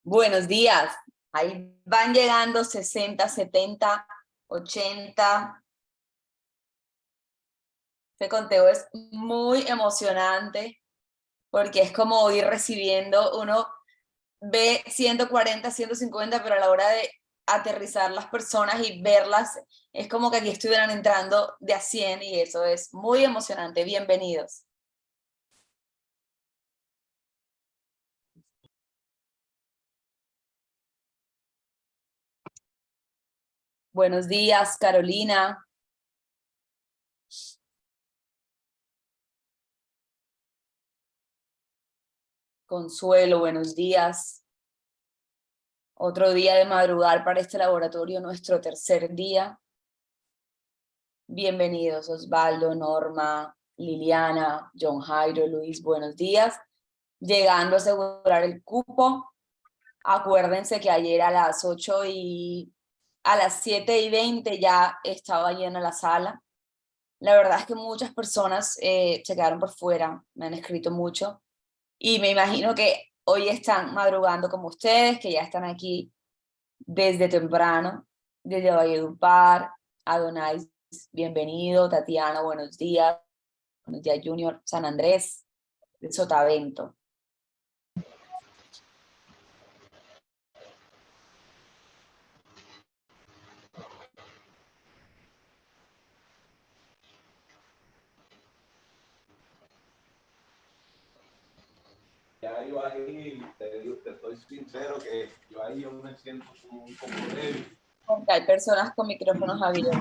Buenos días. Ahí van llegando 60, 70, 80. Este conteo es muy emocionante porque es como ir recibiendo, uno ve 140, 150, pero a la hora de aterrizar las personas y verlas, es como que aquí estuvieran entrando de a 100 y eso es muy emocionante. Bienvenidos. Buenos días, Carolina. Consuelo, buenos días. Otro día de madrugar para este laboratorio, nuestro tercer día. Bienvenidos Osvaldo, Norma, Liliana, John Jairo, Luis, buenos días. Llegando a asegurar el cupo. Acuérdense que ayer a las 7:20 ya estaba llena la sala. La verdad es que muchas personas se quedaron por fuera, me han escrito mucho. Y me imagino que hoy están madrugando como ustedes, que ya están aquí desde temprano, desde Valledupar. Adonai, bienvenido. Tatiana, buenos días. Buenos días, Junior. San Andrés, de Sotavento. Ya yo ahí, te estoy sincero que yo me siento como un poco débil. Hay personas con micrófonos abiertos.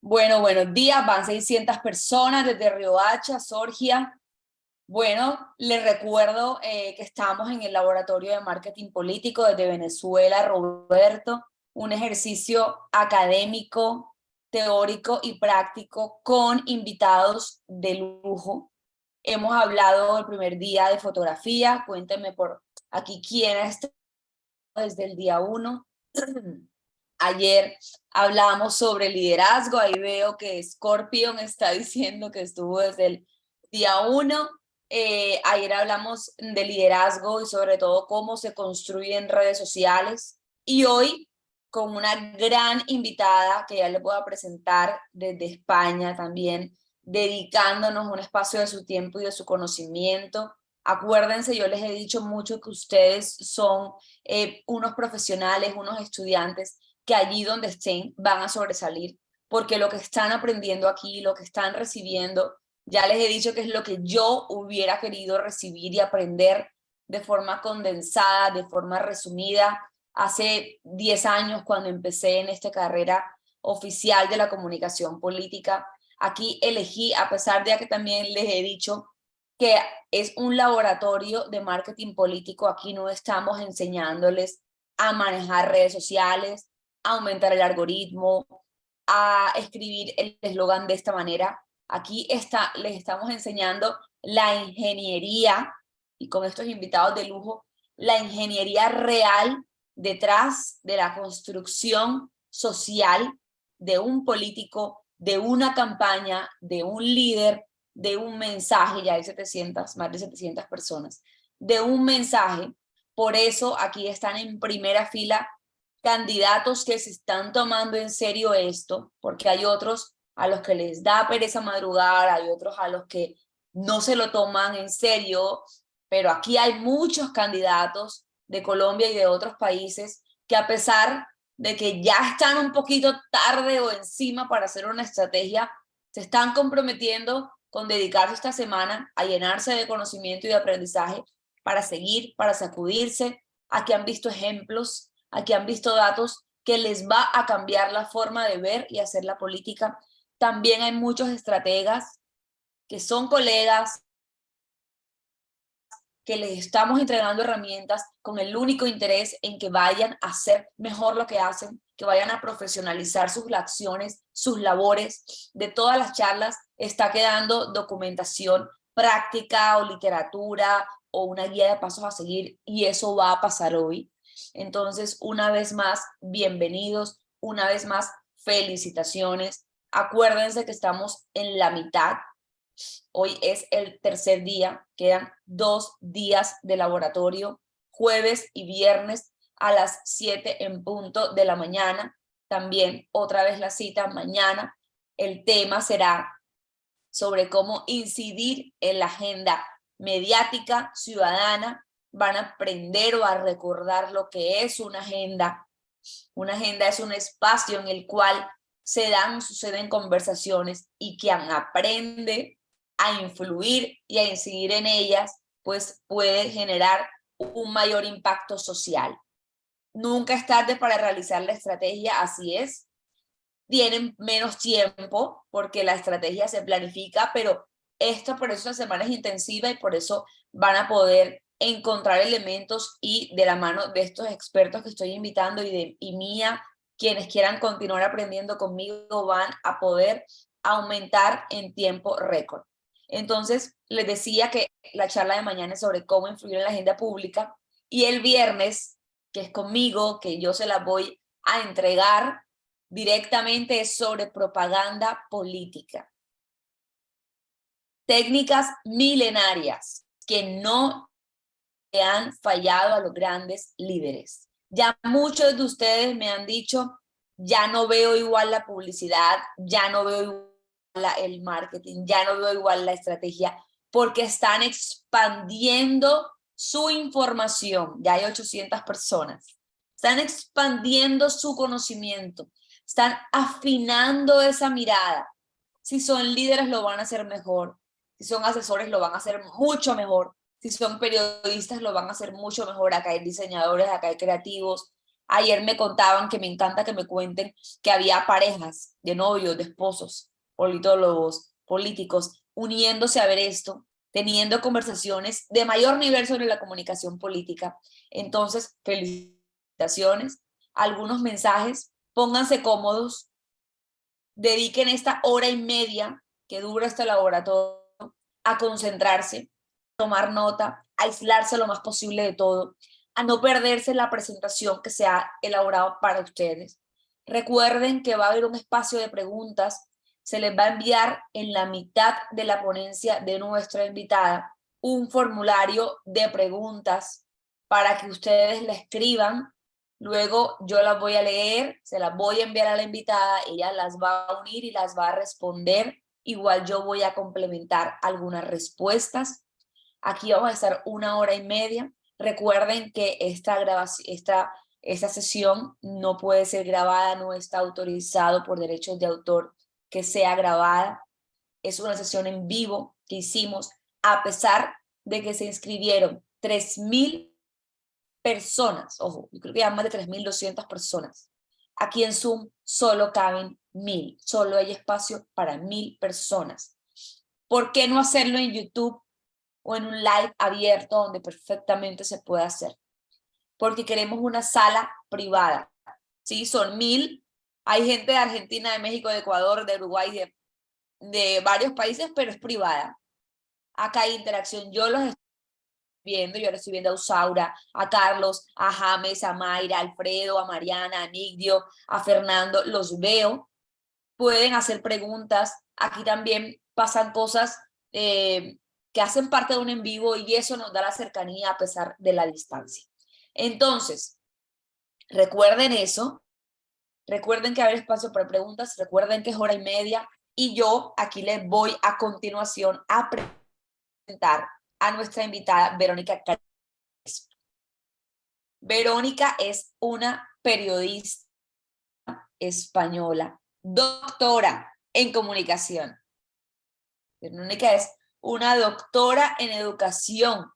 Bueno, buenos días. Van 600 personas desde Riohacha, Sorgia. Bueno, les recuerdo que estamos en el Laboratorio de Marketing Político desde Venezuela, Roberto, un ejercicio académico, teórico y práctico con invitados de lujo. Hemos hablado el primer día de fotografía. Cuéntenme por aquí quién está desde el día 1. Ayer hablamos sobre liderazgo. Ahí veo que Scorpion está diciendo que estuvo desde el día 1. Ayer hablamos de liderazgo y sobre todo cómo se construyen redes sociales. Y hoy con una gran invitada que ya les voy a presentar desde España también, dedicándonos un espacio de su tiempo y de su conocimiento. Acuérdense, yo les he dicho mucho que ustedes son unos profesionales, unos estudiantes que allí donde estén van a sobresalir, porque lo que están aprendiendo aquí, lo que están recibiendo, ya les he dicho que es lo que yo hubiera querido recibir y aprender de forma condensada, de forma resumida. Hace 10 años, cuando empecé en esta carrera oficial de la comunicación política, aquí elegí, a pesar de que también les he dicho que es un laboratorio de marketing político, aquí no estamos enseñándoles a manejar redes sociales, a aumentar el algoritmo, a escribir el eslogan de esta manera. Aquí les estamos enseñando la ingeniería, y con estos invitados de lujo, la ingeniería real detrás de la construcción social de un político, de una campaña, de un líder, de un mensaje. Ya hay 700, más de 700 personas, de un mensaje. Por eso aquí están en primera fila candidatos que se están tomando en serio esto, porque hay otros a los que les da pereza madrugar, hay otros a los que no se lo toman en serio, pero aquí hay muchos candidatos de Colombia y de otros países que, a pesar de que ya están un poquito tarde o encima para hacer una estrategia, se están comprometiendo con dedicarse esta semana a llenarse de conocimiento y de aprendizaje para seguir, para sacudirse. Aquí han visto ejemplos, aquí han visto datos que les va a cambiar la forma de ver y hacer la política. También hay muchos estrategas que son colegas, que les estamos entregando herramientas con el único interés en que vayan a hacer mejor lo que hacen, que vayan a profesionalizar sus acciones, sus labores. De todas las charlas está quedando documentación práctica o literatura o una guía de pasos a seguir, y eso va a pasar hoy. Entonces, una vez más, bienvenidos, una vez más, felicitaciones. Acuérdense que estamos en la mitad. Hoy es el tercer día, quedan 2 días de laboratorio, jueves y viernes a las 7 en punto de la mañana. También otra vez la cita mañana. El tema será sobre cómo incidir en la agenda mediática ciudadana. Van a aprender o a recordar lo que es una agenda. Una agenda es un espacio en el cual suceden conversaciones y quien aprende a influir y a incidir en ellas, pues puede generar un mayor impacto social. Nunca es tarde para realizar la estrategia, así es. Tienen menos tiempo porque la estrategia se planifica, pero esto por eso la semana es intensiva y por eso van a poder encontrar elementos y de la mano de estos expertos que estoy invitando y mía, quienes quieran continuar aprendiendo conmigo van a poder aumentar en tiempo récord. Entonces, les decía que la charla de mañana es sobre cómo influir en la agenda pública y el viernes, que es conmigo, que yo se la voy a entregar directamente, es sobre propaganda política. Técnicas milenarias que no le han fallado a los grandes líderes. Ya muchos de ustedes me han dicho, ya no veo igual la publicidad, ya no veo igual el marketing, ya no veo igual la estrategia, porque están expandiendo su información. Ya hay 800 personas. Están expandiendo su conocimiento, están afinando esa mirada. Si son líderes lo van a hacer mejor, si son asesores lo van a hacer mucho mejor, si son periodistas lo van a hacer mucho mejor. Acá hay diseñadores, acá hay creativos. Ayer me contaban, que me encanta que me cuenten, que había parejas de novios, de esposos, politólogos, políticos, uniéndose a ver esto, teniendo conversaciones de mayor nivel sobre la comunicación política. Entonces, felicitaciones, algunos mensajes, pónganse cómodos, dediquen esta hora y media que dura este laboratorio a concentrarse, tomar nota, a aislarse lo más posible de todo, a no perderse la presentación que se ha elaborado para ustedes. Recuerden que va a haber un espacio de preguntas, se les va a enviar en la mitad de la ponencia de nuestra invitada un formulario de preguntas para que ustedes la escriban. Luego yo las voy a leer, se las voy a enviar a la invitada, ella las va a unir y las va a responder. Igual yo voy a complementar algunas respuestas. Aquí vamos a estar 1 hora y media. Recuerden que esta sesión no puede ser grabada, no está autorizado por derechos de autor que sea grabada. Es una sesión en vivo que hicimos a pesar de que se inscribieron 3,000 personas. Ojo, yo creo que ya más de 3,200 personas. Aquí en Zoom solo caben 1,000, solo hay espacio para 1,000 personas. ¿Por qué no hacerlo en YouTube o en un live abierto donde perfectamente se puede hacer? Porque queremos una sala privada. Sí, son 1,000. Hay gente de Argentina, de México, de Ecuador, de Uruguay, de varios países, pero es privada. Acá hay interacción. Yo los estoy viendo, yo le estoy viendo a Usaura, a Carlos, a James, a Mayra, a Alfredo, a Mariana, a Nigdio, a Fernando, los veo. Pueden hacer preguntas. Aquí también pasan cosas que hacen parte de un en vivo y eso nos da la cercanía a pesar de la distancia. Entonces, recuerden eso, recuerden que hay espacio para preguntas, recuerden que es 1 hora y media y yo aquí les voy a continuación a presentar a nuestra invitada Verónica Crespo. Verónica es una periodista española, doctora en comunicación. Verónica es una doctora en educación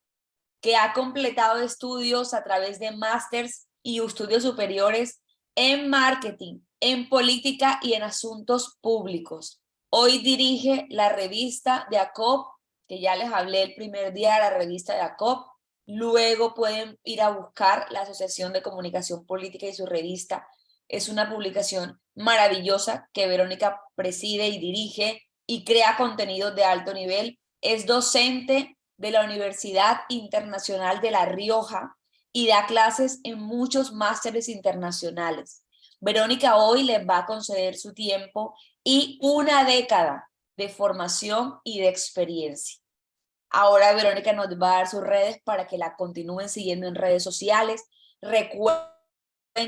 que ha completado estudios a través de másters y estudios superiores en marketing, en política y en asuntos públicos. Hoy dirige la revista de ACOP, que ya les hablé el primer día de la revista de ACOP. Luego pueden ir a buscar la Asociación de Comunicación Política y su revista. Es una publicación maravillosa que Verónica preside y dirige y crea contenidos de alto nivel. Es docente de la Universidad Internacional de La Rioja y da clases en muchos másteres internacionales. Verónica hoy les va a conceder su tiempo y una década de formación y de experiencia. Ahora Verónica nos va a dar sus redes para que la continúen siguiendo en redes sociales. Recuerden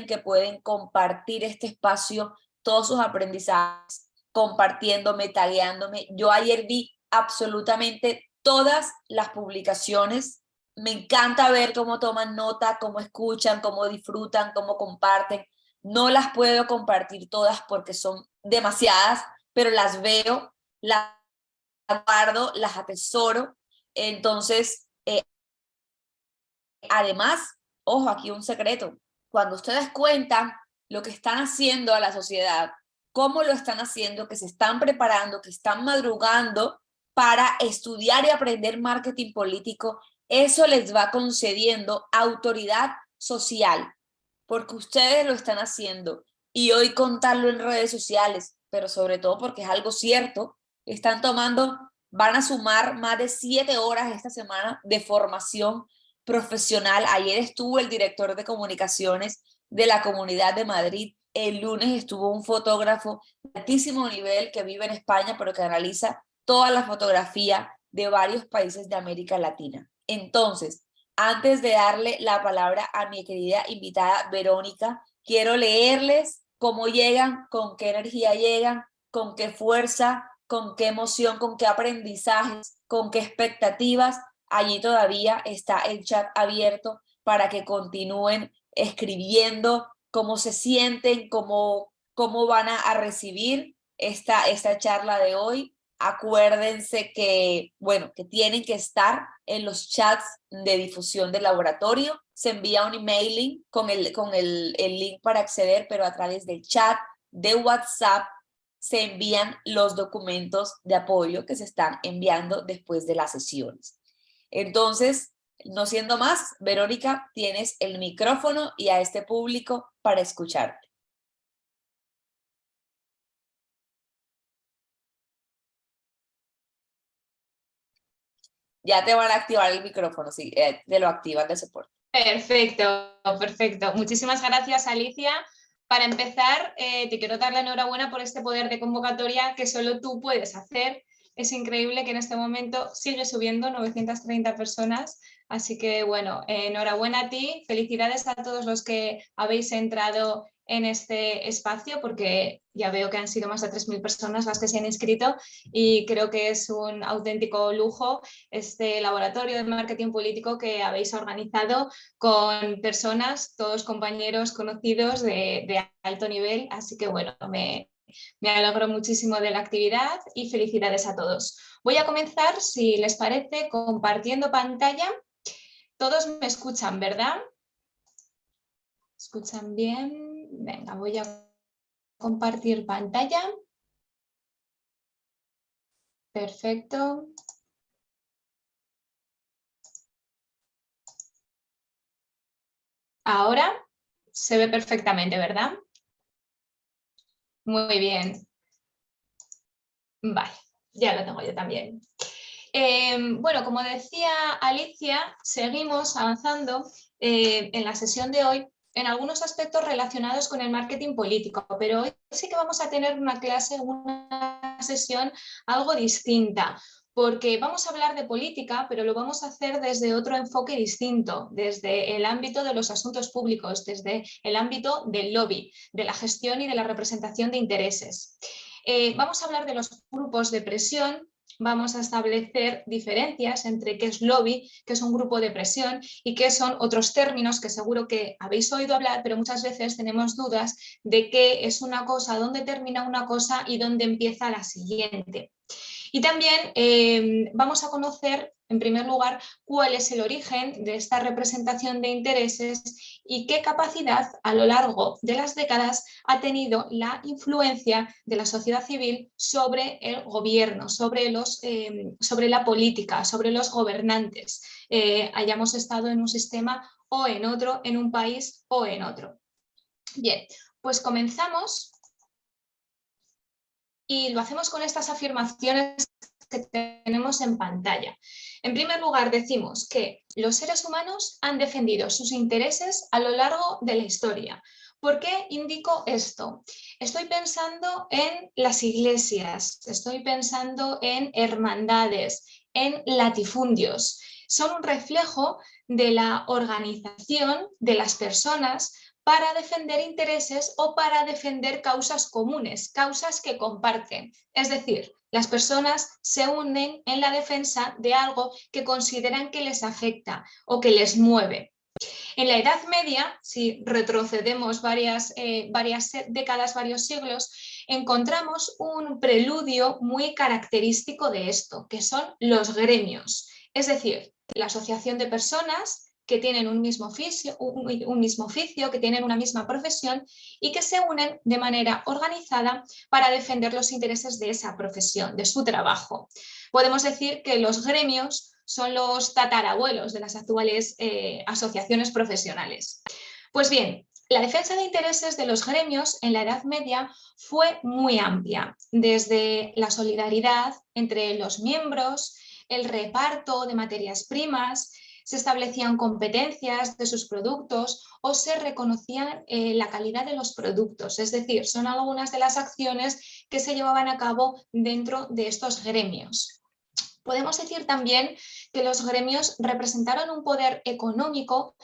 que pueden compartir este espacio, todos sus aprendizajes, compartiéndome, tagueándome. Yo ayer vi absolutamente todas las publicaciones. Me encanta ver cómo toman nota, cómo escuchan, cómo disfrutan, cómo comparten. No las puedo compartir todas porque son demasiadas, pero las veo, las guardo, las atesoro. Entonces, además, ojo, aquí un secreto. Cuando ustedes cuentan lo que están haciendo a la sociedad, cómo lo están haciendo, que se están preparando, que están madrugando para estudiar y aprender marketing político, eso les va concediendo autoridad social, porque ustedes lo están haciendo. Y hoy contarlo en redes sociales, pero sobre todo porque es algo cierto, están tomando, van a sumar más de 7 horas esta semana de formación profesional. Ayer estuvo el director de comunicaciones de la Comunidad de Madrid. El lunes estuvo un fotógrafo de altísimo nivel que vive en España, pero que analiza toda la fotografía de varios países de América Latina. Entonces, antes de darle la palabra a mi querida invitada Verónica, quiero leerles cómo llegan, con qué energía llegan, con qué fuerza, con qué emoción, con qué aprendizajes, con qué expectativas. Allí todavía está el chat abierto para que continúen escribiendo cómo se sienten, cómo van a recibir esta charla de hoy. Acuérdense que, bueno, que tienen que estar en los chats de difusión del laboratorio. Se envía un emailing con el link para acceder, pero a través del chat de WhatsApp se envían los documentos de apoyo que se están enviando después de las sesiones. Entonces, no siendo más, Verónica, tienes el micrófono y a este público para escucharte. Ya te van a activar el micrófono, sí, te lo activan de soporte. Perfecto, perfecto. Muchísimas gracias, Alicia. Para empezar, te quiero dar la enhorabuena por este poder de convocatoria que solo tú puedes hacer. Es increíble que en este momento sigue subiendo 930 personas. Así que, bueno, enhorabuena a ti. Felicidades a todos los que habéis entrado en este espacio, porque ya veo que han sido más de 3.000 personas las que se han inscrito y creo que es un auténtico lujo este laboratorio de marketing político que habéis organizado con personas, todos compañeros conocidos de alto nivel. Así que, bueno, me alegro muchísimo de la actividad y felicidades a todos. Voy a comenzar, si les parece, compartiendo pantalla. Todos me escuchan, ¿verdad? ¿Escuchan bien? Venga, voy a compartir pantalla. Perfecto. Ahora se ve perfectamente, ¿verdad? Muy bien. Vale, ya lo tengo yo también. Bueno, como decía Alicia, seguimos avanzando en la sesión de hoy en algunos aspectos relacionados con el marketing político, pero hoy sí que vamos a tener una clase, una sesión algo distinta, porque vamos a hablar de política, pero lo vamos a hacer desde otro enfoque distinto, desde el ámbito de los asuntos públicos, desde el ámbito del lobby, de la gestión y de la representación de intereses. Vamos a hablar de los grupos de presión. Vamos a establecer diferencias entre qué es lobby, qué es un grupo de presión y qué son otros términos que seguro que habéis oído hablar, pero muchas veces tenemos dudas de qué es una cosa, dónde termina una cosa y dónde empieza la siguiente. Y también vamos a conocer, en primer lugar, cuál es el origen de esta representación de intereses y qué capacidad a lo largo de las décadas ha tenido la influencia de la sociedad civil sobre el gobierno, sobre la política, sobre los gobernantes, hayamos estado en un sistema o en otro, en un país o en otro. Bien, pues comenzamos. Y lo hacemos con estas afirmaciones que tenemos en pantalla. En primer lugar, decimos que los seres humanos han defendido sus intereses a lo largo de la historia. ¿Por qué indico esto? Estoy pensando en las iglesias, estoy pensando en hermandades, en latifundios. Son un reflejo de la organización de las personas para defender intereses o para defender causas comunes, causas que comparten. Es decir, las personas se unen en la defensa de algo que consideran que les afecta o que les mueve. En la Edad Media, si retrocedemos varias décadas, varios siglos, encontramos un preludio muy característico de esto, que son los gremios. Es decir, la asociación de personas que tienen un mismo oficio, que tienen una misma profesión y que se unen de manera organizada para defender los intereses de esa profesión, de su trabajo. Podemos decir que los gremios son los tatarabuelos de las actuales asociaciones profesionales. Pues bien, la defensa de intereses de los gremios en la Edad Media fue muy amplia, desde la solidaridad entre los miembros, el reparto de materias primas, se establecían competencias de sus productos o se reconocían la calidad de los productos. Es decir, son algunas de las acciones que se llevaban a cabo dentro de estos gremios. Podemos decir también que los gremios representaron un poder económico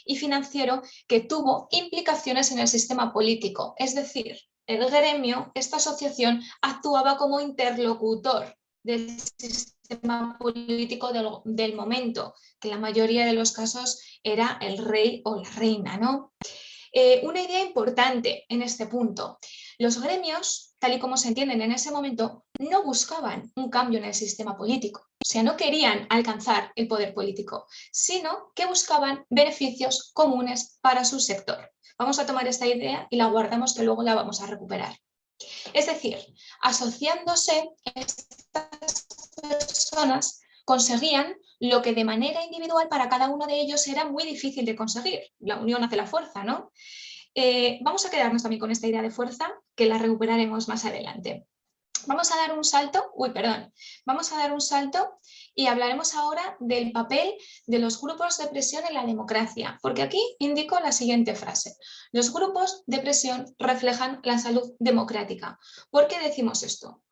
y financiero que tuvo implicaciones en el sistema político. Es decir, el gremio, esta asociación, actuaba como interlocutor del sistema político del momento, que en la mayoría de los casos era el rey o la reina, ¿no? Una idea importante en este punto. Los gremios, tal y como se entienden en ese momento, no buscaban un cambio en el sistema político, o sea, no querían alcanzar el poder político, sino que buscaban beneficios comunes para su sector. Vamos a tomar esta idea y la guardamos, que luego la vamos a recuperar. Es decir, asociándose estas personas conseguían lo que de manera individual para cada uno de ellos era muy difícil de conseguir. La unión hace la fuerza, ¿no? Vamos a quedarnos también con esta idea de fuerza, que la recuperaremos más adelante. Vamos a dar un salto, vamos a dar un salto y hablaremos ahora del papel de los grupos de presión en la democracia, porque aquí indico la siguiente frase: los grupos de presión reflejan la salud democrática. ¿Por qué decimos esto?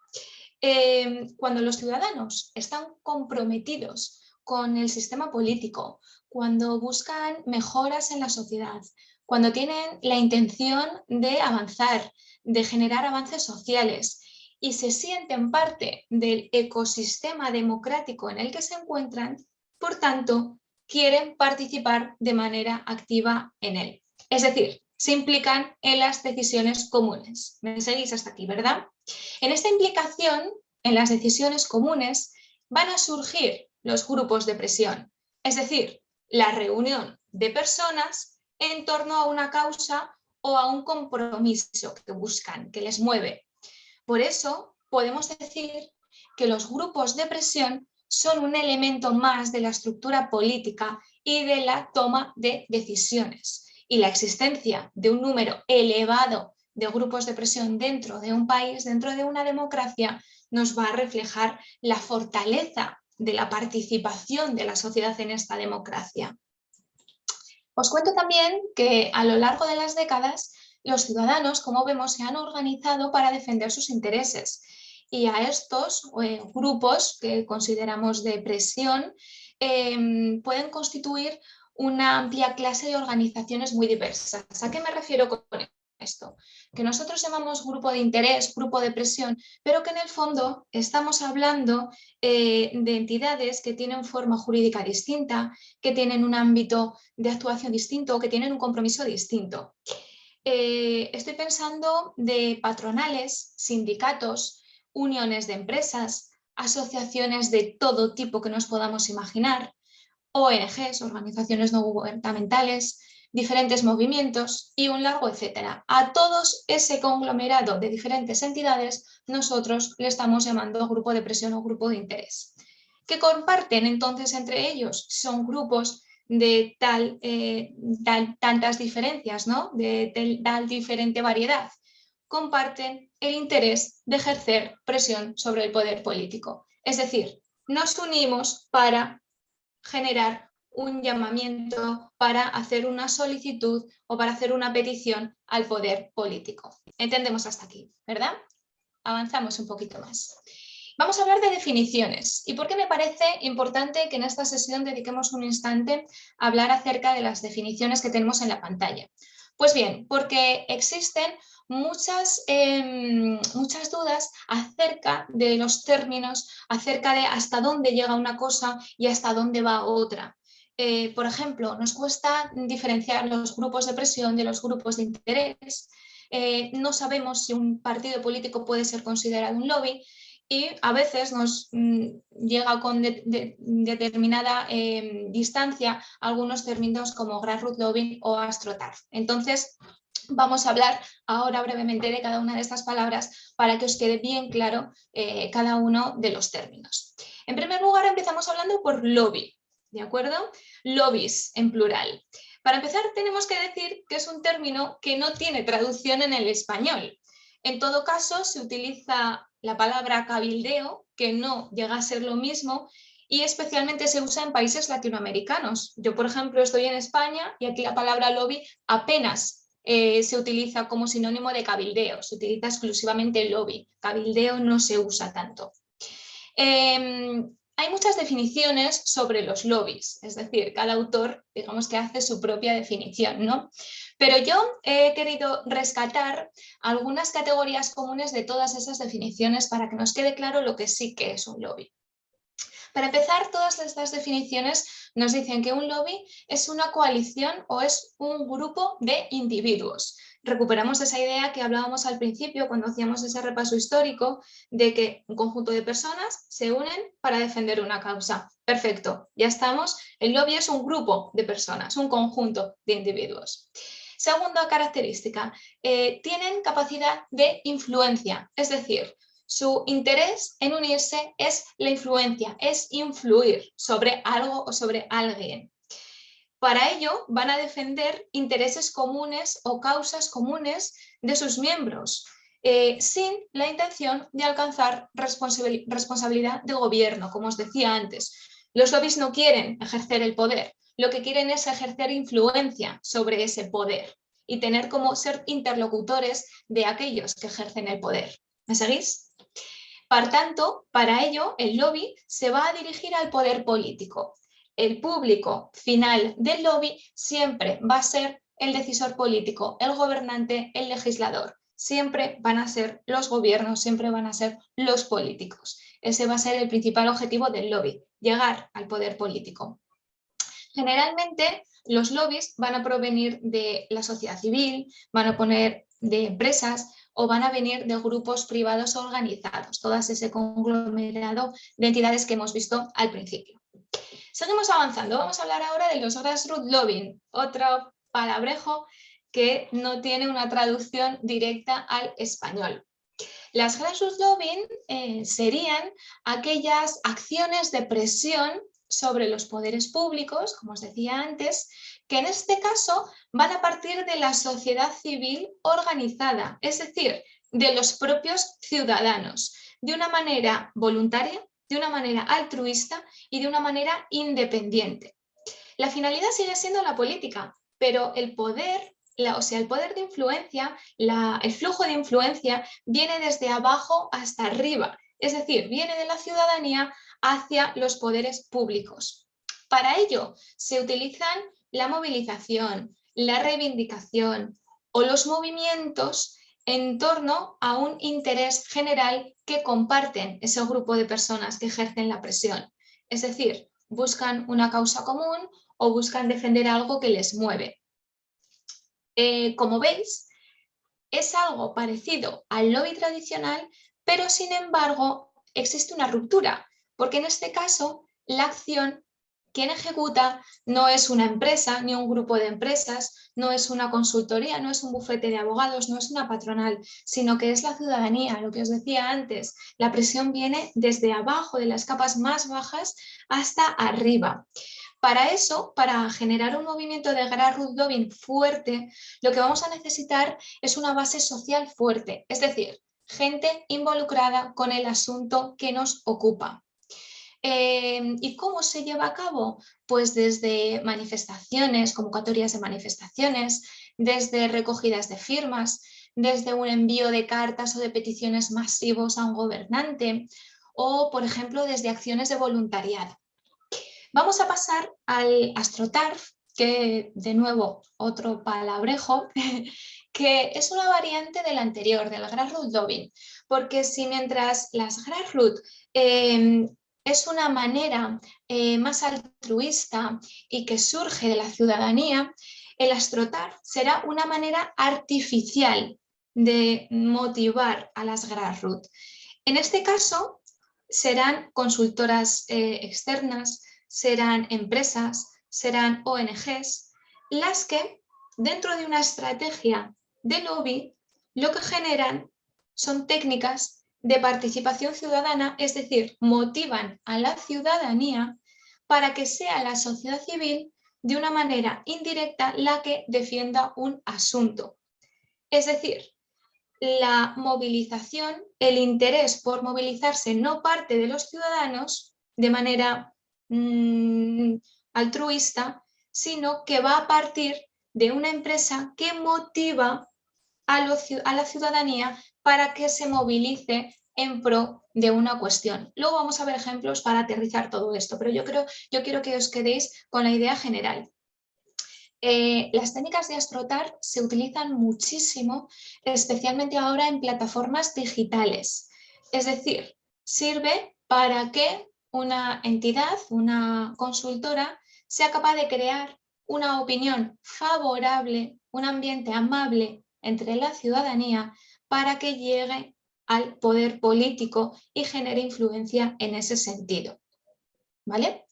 Cuando los ciudadanos están comprometidos con el sistema político, cuando buscan mejoras en la sociedad, cuando tienen la intención de avanzar, de generar avances sociales y se sienten parte del ecosistema democrático en el que se encuentran, por tanto, quieren participar de manera activa en él. Es decir, se implican en las decisiones comunes. ¿Me seguís hasta aquí, verdad? En esta implicación, en las decisiones comunes, van a surgir los grupos de presión, es decir, la reunión de personas en torno a una causa o a un compromiso que buscan, que les mueve. Por eso podemos decir que los grupos de presión son un elemento más de la estructura política y de la toma de decisiones. Y la existencia de un número elevado de grupos de presión dentro de un país, dentro de una democracia, nos va a reflejar la fortaleza de la participación de la sociedad en esta democracia. Os cuento también que a lo largo de las décadas los ciudadanos, como vemos, se han organizado para defender sus intereses y a estos grupos que consideramos de presión pueden constituir una amplia clase de organizaciones muy diversas. ¿A qué me refiero con esto? Que nosotros llamamos grupo de interés, grupo de presión, pero que en el fondo estamos hablando de entidades que tienen forma jurídica distinta, que tienen un ámbito de actuación distinto, que tienen un compromiso distinto. Estoy pensando de patronales, sindicatos, uniones de empresas, asociaciones de todo tipo que nos podamos imaginar, ONGs, organizaciones no gubernamentales, diferentes movimientos y un largo etcétera. A todos ese conglomerado de diferentes entidades nosotros le estamos llamando grupo de presión o grupo de interés. ¿Qué comparten entonces entre ellos? Son grupos de tantas diferencias, ¿no? de tal diferente variedad. Comparten el interés de ejercer presión sobre el poder político. Es decir, nos unimos para generar un llamamiento, para hacer una solicitud o para hacer una petición al poder político. Entendemos hasta aquí, ¿verdad? Avanzamos un poquito más. Vamos a hablar de definiciones. ¿Y por qué me parece importante que en esta sesión dediquemos un instante a hablar acerca de las definiciones que tenemos en la pantalla? Pues bien, porque existen muchas dudas acerca de los términos, acerca de hasta dónde llega una cosa y hasta dónde va otra. Por ejemplo, nos cuesta diferenciar los grupos de presión de los grupos de interés. No sabemos si un partido político puede ser considerado un lobby y a veces nos llega con determinada distancia algunos términos como grassroots lobbying o astroturf. Entonces, vamos a hablar ahora brevemente de cada una de estas palabras para que os quede bien claro cada uno de los términos. En primer lugar, empezamos hablando por lobby, ¿de acuerdo? Lobbies en plural. Para empezar, tenemos que decir que es un término que no tiene traducción en el español. En todo caso, se utiliza la palabra cabildeo, que no llega a ser lo mismo, y especialmente se usa en países latinoamericanos. Yo, por ejemplo, estoy en España y aquí la palabra lobby apenas se utiliza como sinónimo de cabildeo, se utiliza exclusivamente lobby. Cabildeo no se usa tanto. Hay muchas definiciones sobre los lobbies, es decir, cada autor, digamos que hace su propia definición, ¿no? Pero yo he querido rescatar algunas categorías comunes de todas esas definiciones para que nos quede claro lo que sí que es un lobby. Para empezar, todas estas definiciones nos dicen que un lobby es una coalición o es un grupo de individuos. Recuperamos esa idea que hablábamos al principio cuando hacíamos ese repaso histórico de que un conjunto de personas se unen para defender una causa. Perfecto, ya estamos. El lobby es un grupo de personas, un conjunto de individuos. Segunda característica, tienen capacidad de influencia, es decir, su interés en unirse es la influencia, es influir sobre algo o sobre alguien. Para ello van a defender intereses comunes o causas comunes de sus miembros, sin la intención de alcanzar responsabilidad de gobierno, como os decía antes. Los lobbies no quieren ejercer el poder, lo que quieren es ejercer influencia sobre ese poder y tener como ser interlocutores de aquellos que ejercen el poder. ¿Me seguís? Por tanto, para ello, el lobby se va a dirigir al poder político. El público final del lobby siempre va a ser el decisor político, el gobernante, el legislador. Siempre van a ser los gobiernos, siempre van a ser los políticos. Ese va a ser el principal objetivo del lobby, llegar al poder político. Generalmente, los lobbies van a provenir de la sociedad civil, van a poner de empresas o van a venir de grupos privados organizados, todas ese conglomerado de entidades que hemos visto al principio. Seguimos avanzando, vamos a hablar ahora de los grassroots lobbying, otro palabrejo que no tiene una traducción directa al español. Las grassroots lobbying serían aquellas acciones de presión sobre los poderes públicos, como os decía antes, que en este caso van a partir de la sociedad civil organizada, es decir, de los propios ciudadanos, de una manera voluntaria, de una manera altruista y de una manera independiente. La finalidad sigue siendo la política, pero el poder, el poder de influencia, el flujo de influencia viene desde abajo hasta arriba, es decir, viene de la ciudadanía hacia los poderes públicos. Para ello se utilizan la movilización, la reivindicación o los movimientos en torno a un interés general que comparten ese grupo de personas que ejercen la presión. Es decir, buscan una causa común o buscan defender algo que les mueve. Como veis, es algo parecido al lobby tradicional, pero sin embargo existe una ruptura, porque en este caso la acción, quien ejecuta, no es una empresa ni un grupo de empresas, no es una consultoría, no es un bufete de abogados, no es una patronal, sino que es la ciudadanía, lo que os decía antes. La presión viene desde abajo, de las capas más bajas hasta arriba. Para eso, para generar un movimiento de grassroots lobbying fuerte, lo que vamos a necesitar es una base social fuerte, es decir, gente involucrada con el asunto que nos ocupa. ¿Y cómo se lleva a cabo? Pues desde manifestaciones, convocatorias de manifestaciones, desde recogidas de firmas, desde un envío de cartas o de peticiones masivos a un gobernante o, por ejemplo, desde acciones de voluntariado. Vamos a pasar al AstroTurf, que de nuevo otro palabrejo, que es una variante del anterior, del grassroots lobbying, porque si mientras las grassroots es una manera más altruista y que surge de la ciudadanía, el AstroTurf será una manera artificial de motivar a las grassroots. En este caso serán consultoras externas, serán empresas, serán ONGs, las que dentro de una estrategia de lobby lo que generan son técnicas de participación ciudadana, es decir, motivan a la ciudadanía para que sea la sociedad civil de una manera indirecta la que defienda un asunto. Es decir, la movilización, el interés por movilizarse no parte de los ciudadanos de manera altruista, sino que va a partir de una empresa que motiva a la ciudadanía para que se movilice en pro de una cuestión. Luego vamos a ver ejemplos para aterrizar todo esto, pero yo quiero que os quedéis con la idea general. Las técnicas de AstroTurf se utilizan muchísimo, especialmente ahora en plataformas digitales. Es decir, sirve para que una entidad, una consultora, sea capaz de crear una opinión favorable, un ambiente amable entre la ciudadanía para que llegue al poder político y genere influencia en ese sentido. ¿Vale?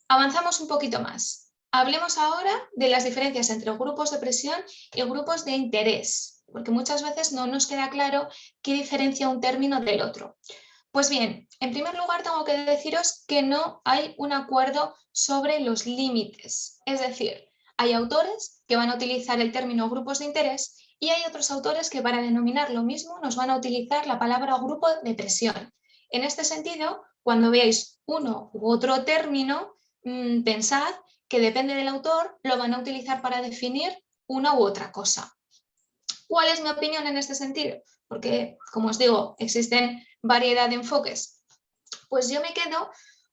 Avanzamos un poquito más. Hablemos ahora de las diferencias entre grupos de presión y grupos de interés, porque muchas veces no nos queda claro qué diferencia un término del otro. Pues bien, en primer lugar tengo que deciros que no hay un acuerdo sobre los límites. Es decir, hay autores que van a utilizar el término grupos de interés y hay otros autores que para denominar lo mismo nos van a utilizar la palabra grupo de presión. En este sentido, cuando veáis uno u otro término, pensad que depende del autor, lo van a utilizar para definir una u otra cosa. ¿Cuál es mi opinión en este sentido? Porque, como os digo, existen variedad de enfoques. Pues yo me quedo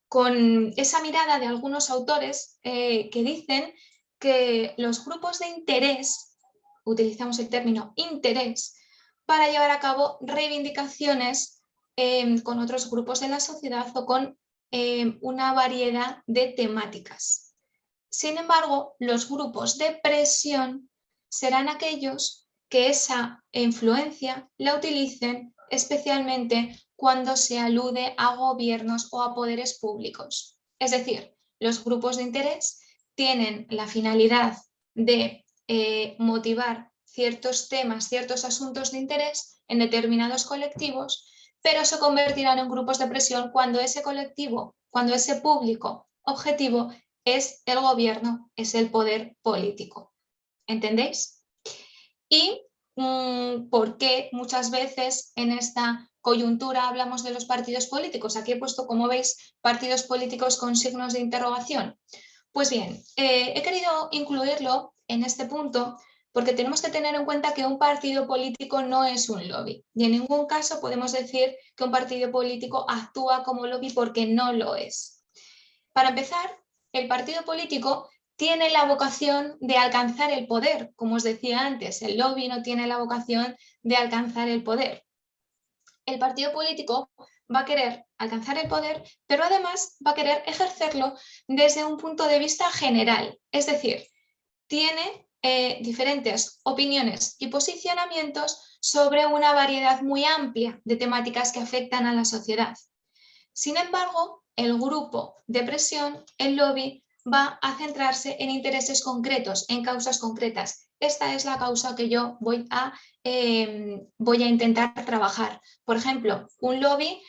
con esa mirada de algunos autores que dicen que los grupos de interés, utilizamos el término interés, para llevar a cabo reivindicaciones con otros grupos de la sociedad o con una variedad de temáticas. Sin embargo, los grupos de presión serán aquellos que esa influencia la utilicen especialmente cuando se alude a gobiernos o a poderes públicos. Es decir, los grupos de interés tienen la finalidad de motivar ciertos temas, ciertos asuntos de interés en determinados colectivos, pero se convertirán en grupos de presión cuando ese colectivo, cuando ese público objetivo es el gobierno, es el poder político. ¿Entendéis? Y por qué muchas veces en esta coyuntura hablamos de los partidos políticos. Aquí he puesto, como veis, partidos políticos con signos de interrogación. Pues bien, he querido incluirlo en este punto porque tenemos que tener en cuenta que un partido político no es un lobby. Y en ningún caso podemos decir que un partido político actúa como lobby porque no lo es. Para empezar, el partido político tiene la vocación de alcanzar el poder. Como os decía antes, el lobby no tiene la vocación de alcanzar el poder. El partido político va a querer alcanzar el poder, pero además va a querer ejercerlo desde un punto de vista general. Es decir, tiene diferentes opiniones y posicionamientos sobre una variedad muy amplia de temáticas que afectan a la sociedad. Sin embargo, el grupo de presión, el lobby, va a centrarse en intereses concretos, en causas concretas. Esta es la causa que yo voy a intentar trabajar. Por ejemplo, un lobby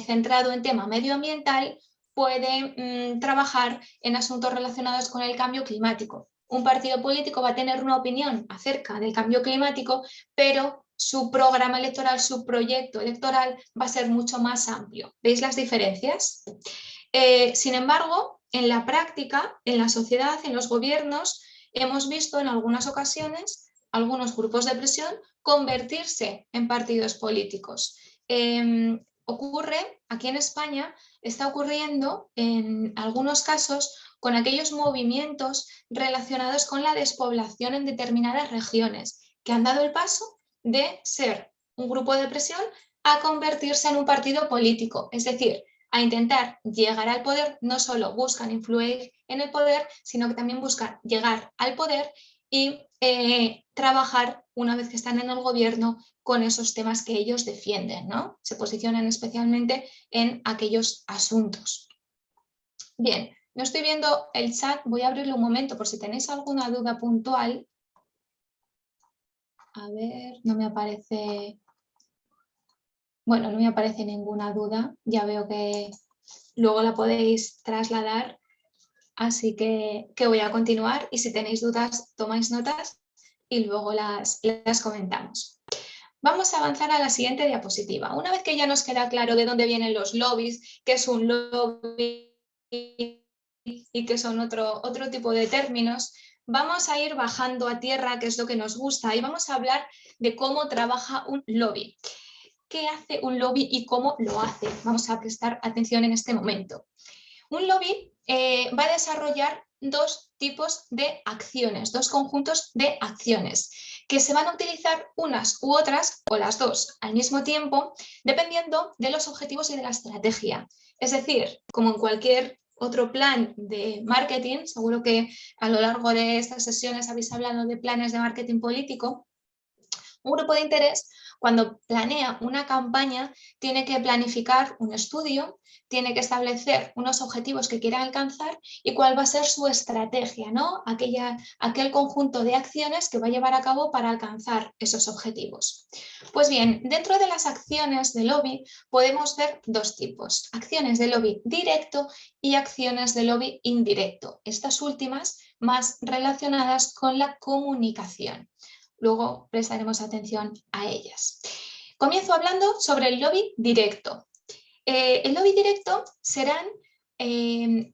centrado en tema medioambiental puede trabajar en asuntos relacionados con el cambio climático. Un partido político va a tener una opinión acerca del cambio climático, pero su programa electoral, su proyecto electoral va a ser mucho más amplio. ¿Veis las diferencias? Sin embargo, en la práctica, en la sociedad, en los gobiernos, hemos visto en algunas ocasiones algunos grupos de presión convertirse en partidos políticos. Ocurre, aquí en España, está ocurriendo en algunos casos con aquellos movimientos relacionados con la despoblación en determinadas regiones, que han dado el paso de ser un grupo de presión a convertirse en un partido político, es decir, a intentar llegar al poder. No solo buscan influir en el poder, sino que también buscan llegar al poder y trabajar una vez que están en el gobierno con esos temas que ellos defienden, ¿no? Se posicionan especialmente en aquellos asuntos. Bien, no estoy viendo el chat, voy a abrirlo un momento por si tenéis alguna duda puntual. A ver, no me aparece... Bueno, no me aparece ninguna duda, ya veo que luego la podéis trasladar, así que voy a continuar y si tenéis dudas tomáis notas y luego las comentamos. Vamos a avanzar a la siguiente diapositiva. Una vez que ya nos queda claro de dónde vienen los lobbies, qué es un lobby y qué son otro tipo de términos, vamos a ir bajando a tierra, que es lo que nos gusta, y vamos a hablar de cómo trabaja un lobby. ¿Qué hace un lobby y cómo lo hace? Vamos a prestar atención en este momento. Un lobby va a desarrollar dos tipos de acciones, dos conjuntos de acciones, que se van a utilizar unas u otras o las dos al mismo tiempo, dependiendo de los objetivos y de la estrategia. Es decir, como en cualquier otro plan de marketing, seguro que a lo largo de estas sesiones habéis hablado de planes de marketing político, un grupo de interés, cuando planea una campaña, tiene que planificar un estudio, tiene que establecer unos objetivos que quiera alcanzar y cuál va a ser su estrategia, ¿no? Aquel conjunto de acciones que va a llevar a cabo para alcanzar esos objetivos. Pues bien, dentro de las acciones de lobby podemos ver dos tipos, acciones de lobby directo y acciones de lobby indirecto, estas últimas más relacionadas con la comunicación. Luego prestaremos atención a ellas. Comienzo hablando sobre el lobby directo. El lobby directo serán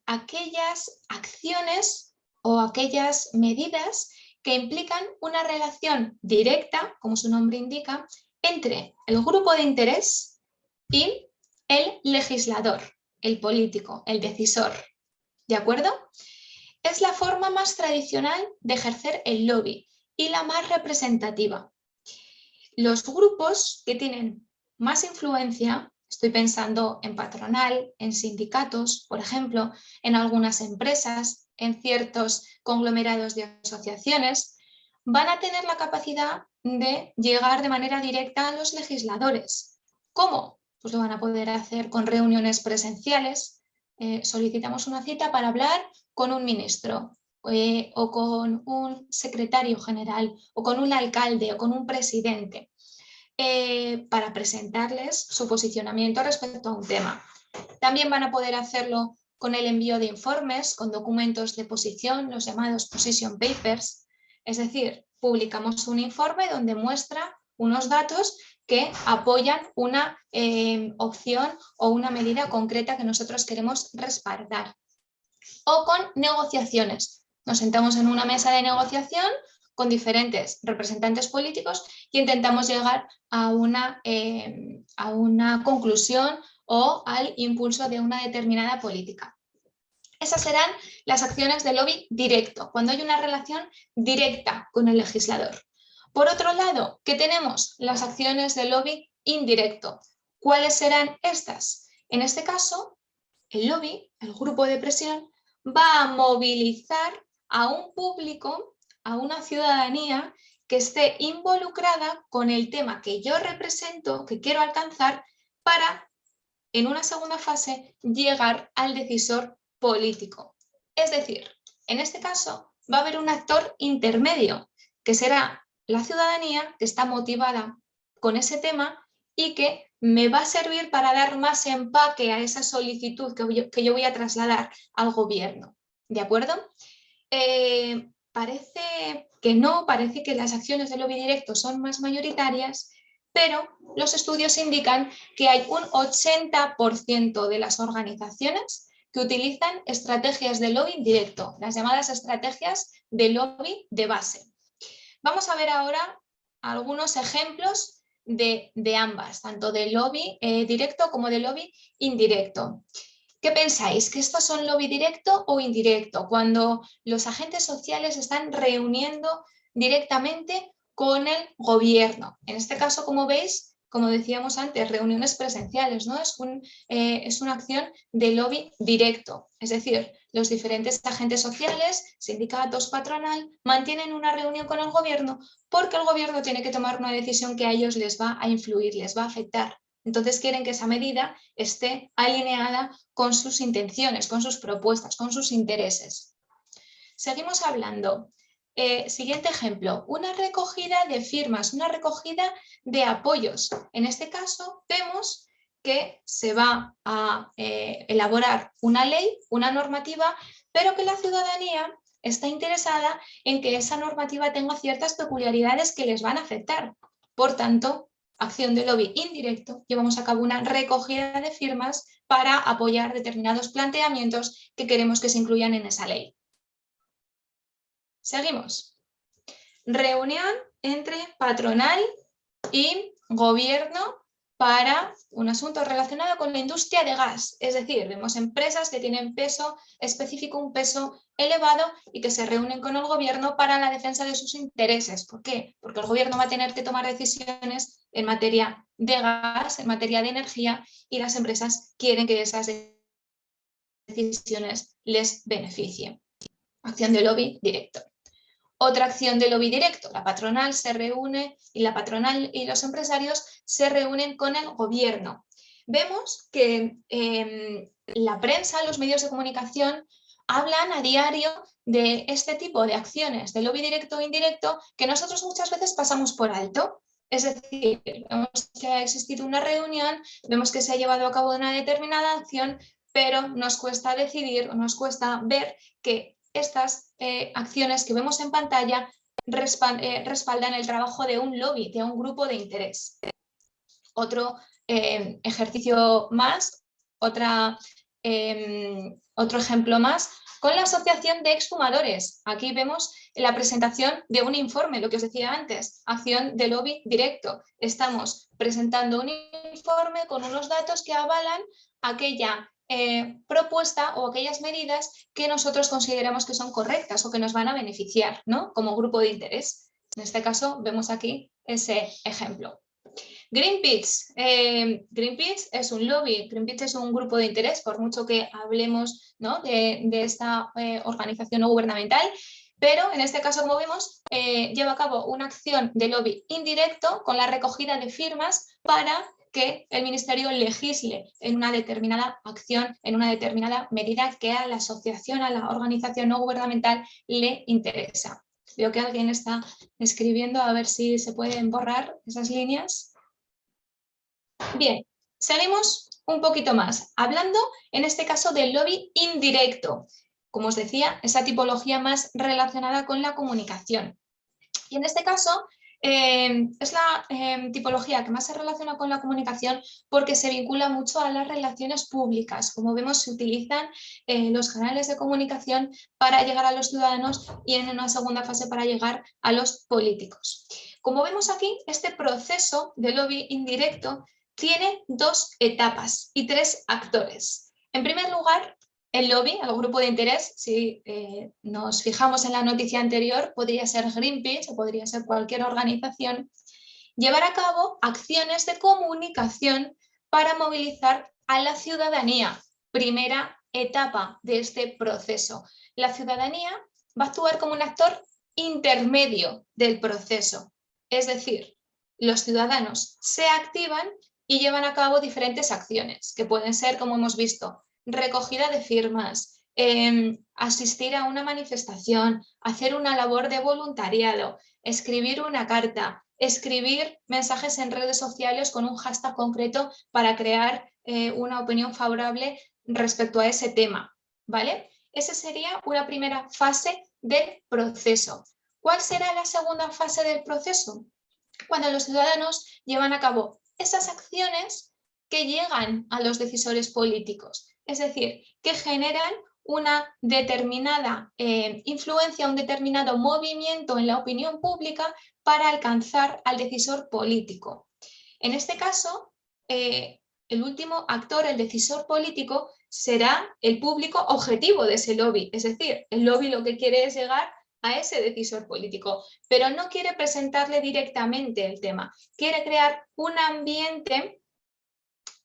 aquellas acciones o aquellas medidas que implican una relación directa, como su nombre indica, entre el grupo de interés y el legislador, el político, el decisor. ¿De acuerdo? Es la forma más tradicional de ejercer el lobby y la más representativa. Los grupos que tienen más influencia, estoy pensando en patronal, en sindicatos, por ejemplo, en algunas empresas, en ciertos conglomerados de asociaciones, van a tener la capacidad de llegar de manera directa a los legisladores. ¿Cómo? Pues lo van a poder hacer con reuniones presenciales. Solicitamos una cita para hablar con un ministro, o con un secretario general, o con un alcalde, o con un presidente, para presentarles su posicionamiento respecto a un tema. También van a poder hacerlo con el envío de informes, con documentos de posición, los llamados position papers, es decir, publicamos un informe donde muestra unos datos que apoyan una opción o una medida concreta que nosotros queremos respaldar. O con negociaciones. Nos sentamos en una mesa de negociación con diferentes representantes políticos y intentamos llegar a una conclusión o al impulso de una determinada política. Esas serán las acciones de lobby directo, cuando hay una relación directa con el legislador. Por otro lado, ¿qué tenemos? Las acciones de lobby indirecto. ¿Cuáles serán estas? En este caso, el lobby, el grupo de presión, va a movilizar a un público, a una ciudadanía que esté involucrada con el tema que yo represento, que quiero alcanzar, para, en una segunda fase, llegar al decisor político. Es decir, en este caso va a haber un actor intermedio, que será la ciudadanía que está motivada con ese tema y que me va a servir para dar más empaque a esa solicitud que yo voy a trasladar al gobierno. ¿De acuerdo? Parece que no, parece que las acciones de lobby directo son más mayoritarias, pero los estudios indican que hay un 80% de las organizaciones que utilizan estrategias de lobby indirecto, las llamadas estrategias de lobby de base. Vamos a ver ahora algunos ejemplos de ambas, tanto de lobby directo como de lobby indirecto. ¿Qué pensáis? ¿Que estos son lobby directo o indirecto? Cuando los agentes sociales están reuniendo directamente con el gobierno. En este caso, como veis, como decíamos antes, reuniones presenciales, ¿no? Es una acción de lobby directo. Es decir, los diferentes agentes sociales, sindicatos, patronal, mantienen una reunión con el gobierno porque el gobierno tiene que tomar una decisión que a ellos les va a influir, les va a afectar. Entonces quieren que esa medida esté alineada con sus intenciones, con sus propuestas, con sus intereses. Seguimos hablando. Siguiente ejemplo, una recogida de firmas, una recogida de apoyos. En este caso vemos que se va a elaborar una ley, una normativa, pero que la ciudadanía está interesada en que esa normativa tenga ciertas peculiaridades que les van a afectar. Por tanto, acción de lobby indirecto, llevamos a cabo una recogida de firmas para apoyar determinados planteamientos que queremos que se incluyan en esa ley. Seguimos. Reunión entre patronal y gobierno para un asunto relacionado con la industria de gas. Es decir, vemos empresas que tienen peso específico, un peso elevado y que se reúnen con el gobierno para la defensa de sus intereses. ¿Por qué? Porque el gobierno va a tener que tomar decisiones en materia de gas, en materia de energía, y las empresas quieren que esas decisiones les beneficien. Acción de lobby directo. Otra acción de lobby directo, la patronal se reúne y la patronal y los empresarios se reúnen con el gobierno. Vemos que la prensa, los medios de comunicación hablan a diario de este tipo de acciones de lobby directo e indirecto que nosotros muchas veces pasamos por alto. Es decir, vemos que ha existido una reunión, vemos que se ha llevado a cabo una determinada acción, pero nos cuesta decidir, nos cuesta ver que estas acciones que vemos en pantalla respaldan el trabajo de un lobby, de un grupo de interés. Otro ejercicio más, otro ejemplo más, con la Asociación de Exfumadores. Aquí vemos la presentación de un informe, lo que os decía antes, acción de lobby directo. Estamos presentando un informe con unos datos que avalan aquella propuesta o aquellas medidas que nosotros consideramos que son correctas o que nos van a beneficiar, ¿no? Como grupo de interés. En este caso vemos aquí ese ejemplo. Greenpeace. Greenpeace es un lobby, Greenpeace es un grupo de interés, por mucho que hablemos, ¿no? de esta organización no gubernamental, pero en este caso, como vemos, lleva a cabo una acción de lobby indirecto con la recogida de firmas para que el Ministerio legisle en una determinada acción, en una determinada medida que a la asociación, a la organización no gubernamental le interesa. Veo que alguien está escribiendo, a ver si se pueden borrar esas líneas. Bien, seguimos un poquito más, hablando en este caso del lobby indirecto. Como os decía, esa tipología más relacionada con la comunicación. Y en este caso es la tipología que más se relaciona con la comunicación porque se vincula mucho a las relaciones públicas. Como vemos, se utilizan los canales de comunicación para llegar a los ciudadanos y en una segunda fase para llegar a los políticos. Como vemos aquí, este proceso de lobby indirecto tiene dos etapas y tres actores. En primer lugar, el lobby, el grupo de interés, si nos fijamos en la noticia anterior, podría ser Greenpeace o podría ser cualquier organización, llevar a cabo acciones de comunicación para movilizar a la ciudadanía. Primera etapa de este proceso. La ciudadanía va a actuar como un actor intermedio del proceso. Es decir, los ciudadanos se activan y llevan a cabo diferentes acciones, que pueden ser, como hemos visto, recogida de firmas, asistir a una manifestación, hacer una labor de voluntariado, escribir una carta, escribir mensajes en redes sociales con un hashtag concreto para crear una opinión favorable respecto a ese tema, ¿vale? Esa sería una primera fase del proceso. ¿Cuál será la segunda fase del proceso? Cuando los ciudadanos llevan a cabo esas acciones que llegan a los decisores políticos. es decir, que generan una determinada influencia, un determinado movimiento en la opinión pública para alcanzar al decisor político. En este caso, el último actor, el decisor político, será el público objetivo de ese lobby, es decir, el lobby lo que quiere es llegar a ese decisor político, pero no quiere presentarle directamente el tema, quiere crear un ambiente,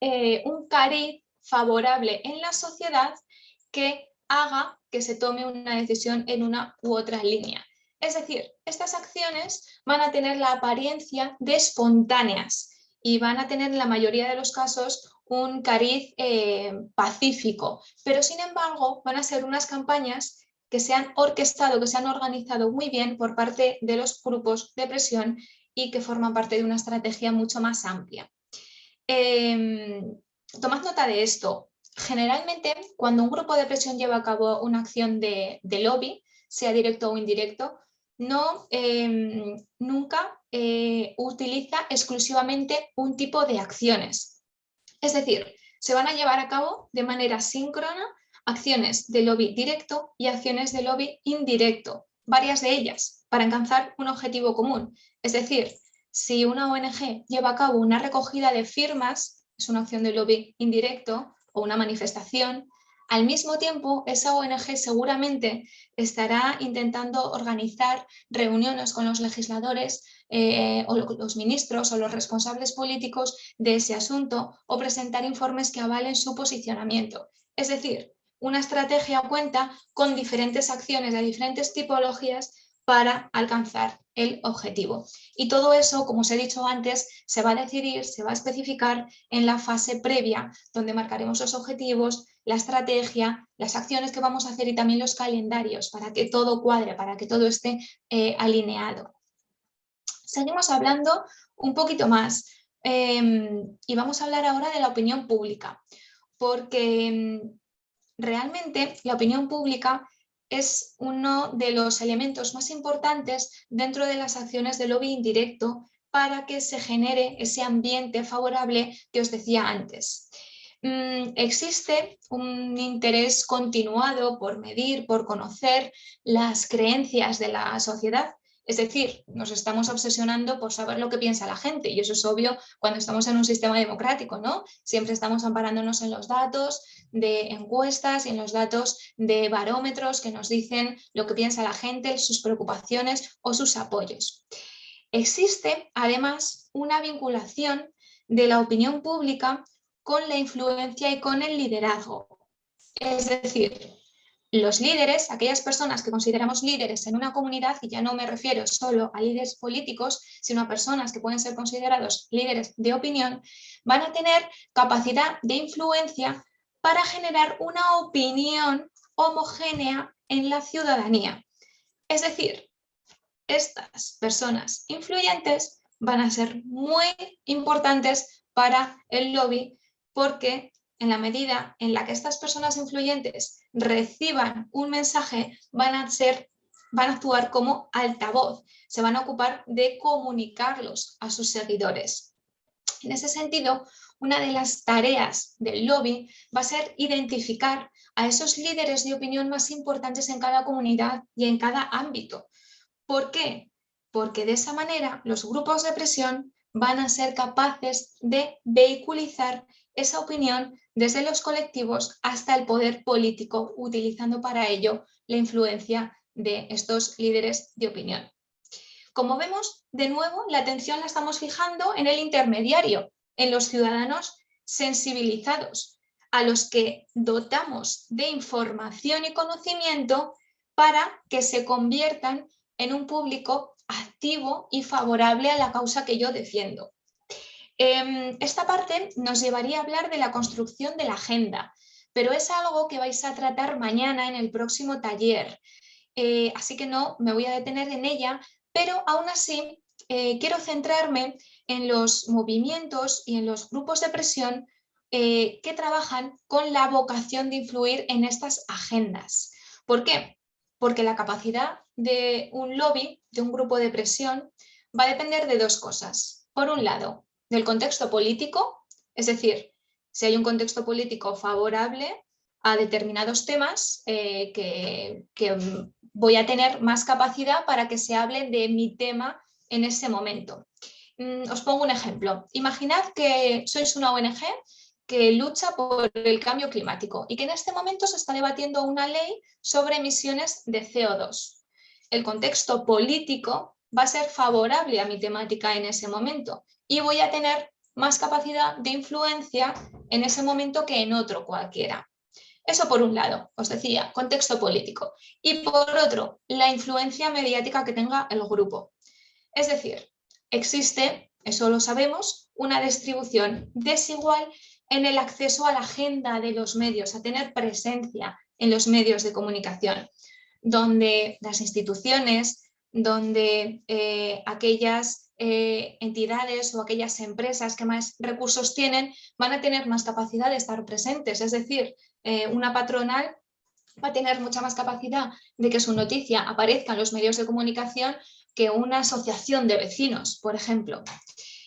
un cariz favorable en la sociedad que haga que se tome una decisión en una u otra línea. Es decir, estas acciones van a tener la apariencia de espontáneas y van a tener en la mayoría de los casos un cariz pacífico, pero sin embargo van a ser unas campañas que se han orquestado, que se han organizado muy bien por parte de los grupos de presión y que forman parte de una estrategia mucho más amplia. Tomad nota de esto. Generalmente, cuando un grupo de presión lleva a cabo una acción de lobby, sea directo o indirecto, nunca utiliza exclusivamente un tipo de acciones. Es decir, se van a llevar a cabo de manera síncrona acciones de lobby directo y acciones de lobby indirecto, varias de ellas, para alcanzar un objetivo común. Es decir, si una ONG lleva a cabo una recogida de firmas, es una acción de lobby indirecto o una manifestación, al mismo tiempo esa ONG seguramente estará intentando organizar reuniones con los legisladores o los ministros o los responsables políticos de ese asunto o presentar informes que avalen su posicionamiento. Es decir, una estrategia cuenta con diferentes acciones de diferentes tipologías para alcanzar el objetivo. Y todo eso, como os he dicho antes, se va a decidir, se va a especificar en la fase previa, donde marcaremos los objetivos, la estrategia, las acciones que vamos a hacer y también los calendarios para que todo cuadre, para que todo esté alineado. Seguimos hablando un poquito más y vamos a hablar ahora de la opinión pública, porque realmente la opinión pública es uno de los elementos más importantes dentro de las acciones de lobby indirecto para que se genere ese ambiente favorable que os decía antes. Existe un interés continuado por medir, por conocer las creencias de la sociedad. Es decir, nos estamos obsesionando por saber lo que piensa la gente y eso es obvio cuando estamos en un sistema democrático, ¿no? Siempre estamos amparándonos en los datos de encuestas y en los datos de barómetros que nos dicen lo que piensa la gente, sus preocupaciones o sus apoyos. Existe además una vinculación de la opinión pública con la influencia y con el liderazgo. Es decir, los líderes, aquellas personas que consideramos líderes en una comunidad, y ya no me refiero solo a líderes políticos, sino a personas que pueden ser considerados líderes de opinión, van a tener capacidad de influencia para generar una opinión homogénea en la ciudadanía. Es decir, estas personas influyentes van a ser muy importantes para el lobby porque en la medida en la que estas personas influyentes reciban un mensaje, van a actuar como altavoz, se van a ocupar de comunicarlos a sus seguidores. En ese sentido, una de las tareas del lobby va a ser identificar a esos líderes de opinión más importantes en cada comunidad y en cada ámbito. ¿Por qué? Porque de esa manera los grupos de presión van a ser capaces de vehiculizar esa opinión desde los colectivos hasta el poder político, utilizando para ello la influencia de estos líderes de opinión. Como vemos, de nuevo, la atención la estamos fijando en el intermediario, en los ciudadanos sensibilizados, a los que dotamos de información y conocimiento para que se conviertan en un público activo y favorable a la causa que yo defiendo. Esta parte nos llevaría a hablar de la construcción de la agenda, pero es algo que vais a tratar mañana en el próximo taller, así que no me voy a detener en ella, pero aún así quiero centrarme en los movimientos y en los grupos de presión que trabajan con la vocación de influir en estas agendas. ¿Por qué? Porque la capacidad de un lobby, de un grupo de presión, va a depender de dos cosas. Por un lado, del contexto político, es decir, si hay un contexto político favorable, a determinados temas que voy a tener más capacidad para que se hable de mi tema en ese momento. Os pongo un ejemplo. Imaginad que sois una ONG que lucha por el cambio climático y que en este momento se está debatiendo una ley sobre emisiones de CO2. El contexto político va a ser favorable a mi temática en ese momento y voy a tener más capacidad de influencia en ese momento que en otro cualquiera. Eso por un lado, os decía, contexto político. Y por otro, la influencia mediática que tenga el grupo. Es decir, existe, eso lo sabemos, una distribución desigual en el acceso a la agenda de los medios, a tener presencia en los medios de comunicación, donde las instituciones, donde aquellas entidades o aquellas empresas que más recursos tienen van a tener más capacidad de estar presentes. Es decir, una patronal va a tener mucha más capacidad de que su noticia aparezca en los medios de comunicación que una asociación de vecinos, por ejemplo.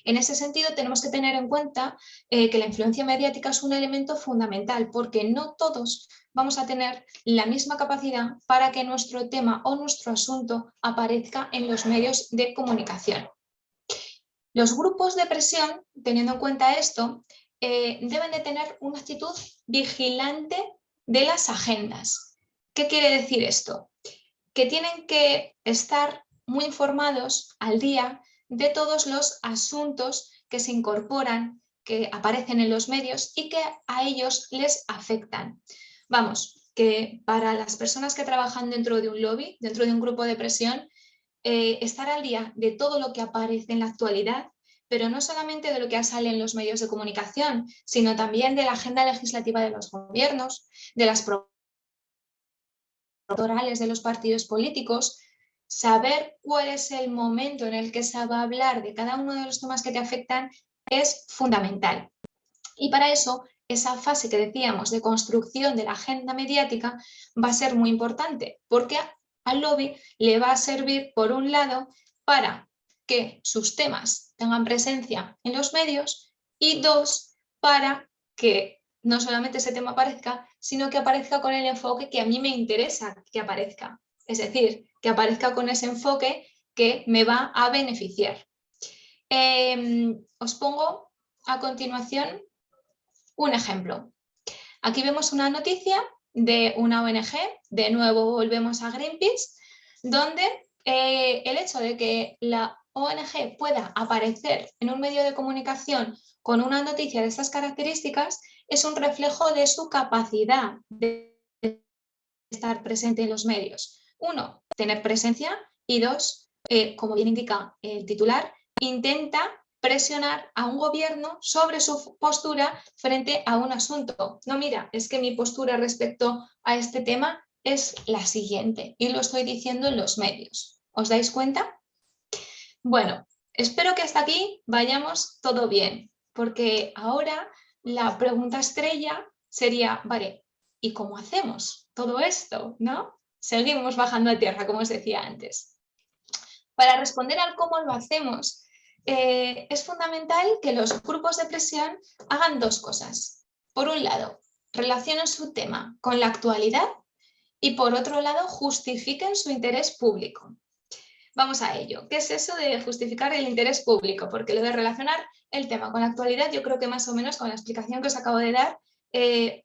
En ese sentido, tenemos que tener en cuenta que la influencia mediática es un elemento fundamental, porque no todos vamos a tener la misma capacidad para que nuestro tema o nuestro asunto aparezca en los medios de comunicación. Los grupos de presión, teniendo en cuenta esto, deben de tener una actitud vigilante de las agendas. ¿Qué quiere decir esto? Que tienen que estar muy informados al día de todos los asuntos que se incorporan, que aparecen en los medios y que a ellos les afectan. Vamos, que para las personas que trabajan dentro de un lobby, dentro de un grupo de presión, estar al día de todo lo que aparece en la actualidad, pero no solamente de lo que sale en los medios de comunicación, sino también de la agenda legislativa de los gobiernos, de las electorales de los partidos políticos, saber cuál es el momento en el que se va a hablar de cada uno de los temas que te afectan es fundamental. Y para eso, esa fase que decíamos de construcción de la agenda mediática va a ser muy importante, porque al lobby le va a servir, por un lado, para que sus temas tengan presencia en los medios y dos, para que no solamente ese tema aparezca, sino que aparezca con el enfoque que a mí me interesa que aparezca. Es decir, que aparezca con ese enfoque que me va a beneficiar. Os pongo a continuación un ejemplo. Aquí vemos una noticia de una ONG, de nuevo volvemos a Greenpeace, donde el hecho de que la ONG pueda aparecer en un medio de comunicación con una noticia de estas características es un reflejo de su capacidad de estar presente en los medios. Uno, tener presencia y dos, como bien indica el titular, intenta presionar a un gobierno sobre su postura frente a un asunto. No, mira, es que mi postura respecto a este tema es la siguiente y lo estoy diciendo en los medios. ¿Os dais cuenta? Bueno, espero que hasta aquí vayamos todo bien, porque ahora la pregunta estrella sería, vale, ¿y cómo hacemos todo esto? ¿No? Seguimos bajando a tierra, como os decía antes. Para responder al cómo lo hacemos, es fundamental que los grupos de presión hagan dos cosas. Por un lado, relacionen su tema con la actualidad y por otro lado, justifiquen su interés público. Vamos a ello. ¿Qué es eso de justificar el interés público? Porque lo de relacionar el tema con la actualidad, yo creo que más o menos con la explicación que os acabo de dar,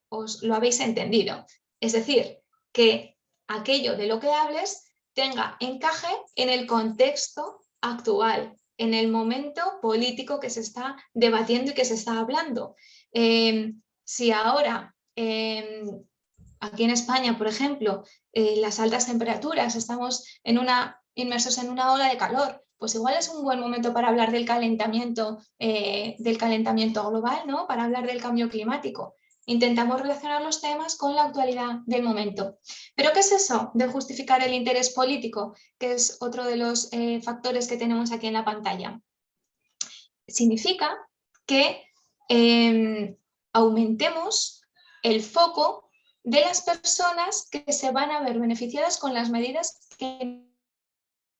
os lo habéis entendido. Es decir, que aquello de lo que hables tenga encaje en el contexto actual, en el momento político que se está debatiendo y que se está hablando. Si ahora, aquí en España, por ejemplo, las altas temperaturas, estamos inmersos en una ola de calor, pues igual es un buen momento para hablar del calentamiento global, ¿no? Para hablar del cambio climático. Intentamos relacionar los temas con la actualidad del momento. ¿Pero qué es eso de justificar el interés político? Que es otro de los factores que tenemos aquí en la pantalla. Significa que aumentemos el foco de las personas que se van a ver beneficiadas con las medidas que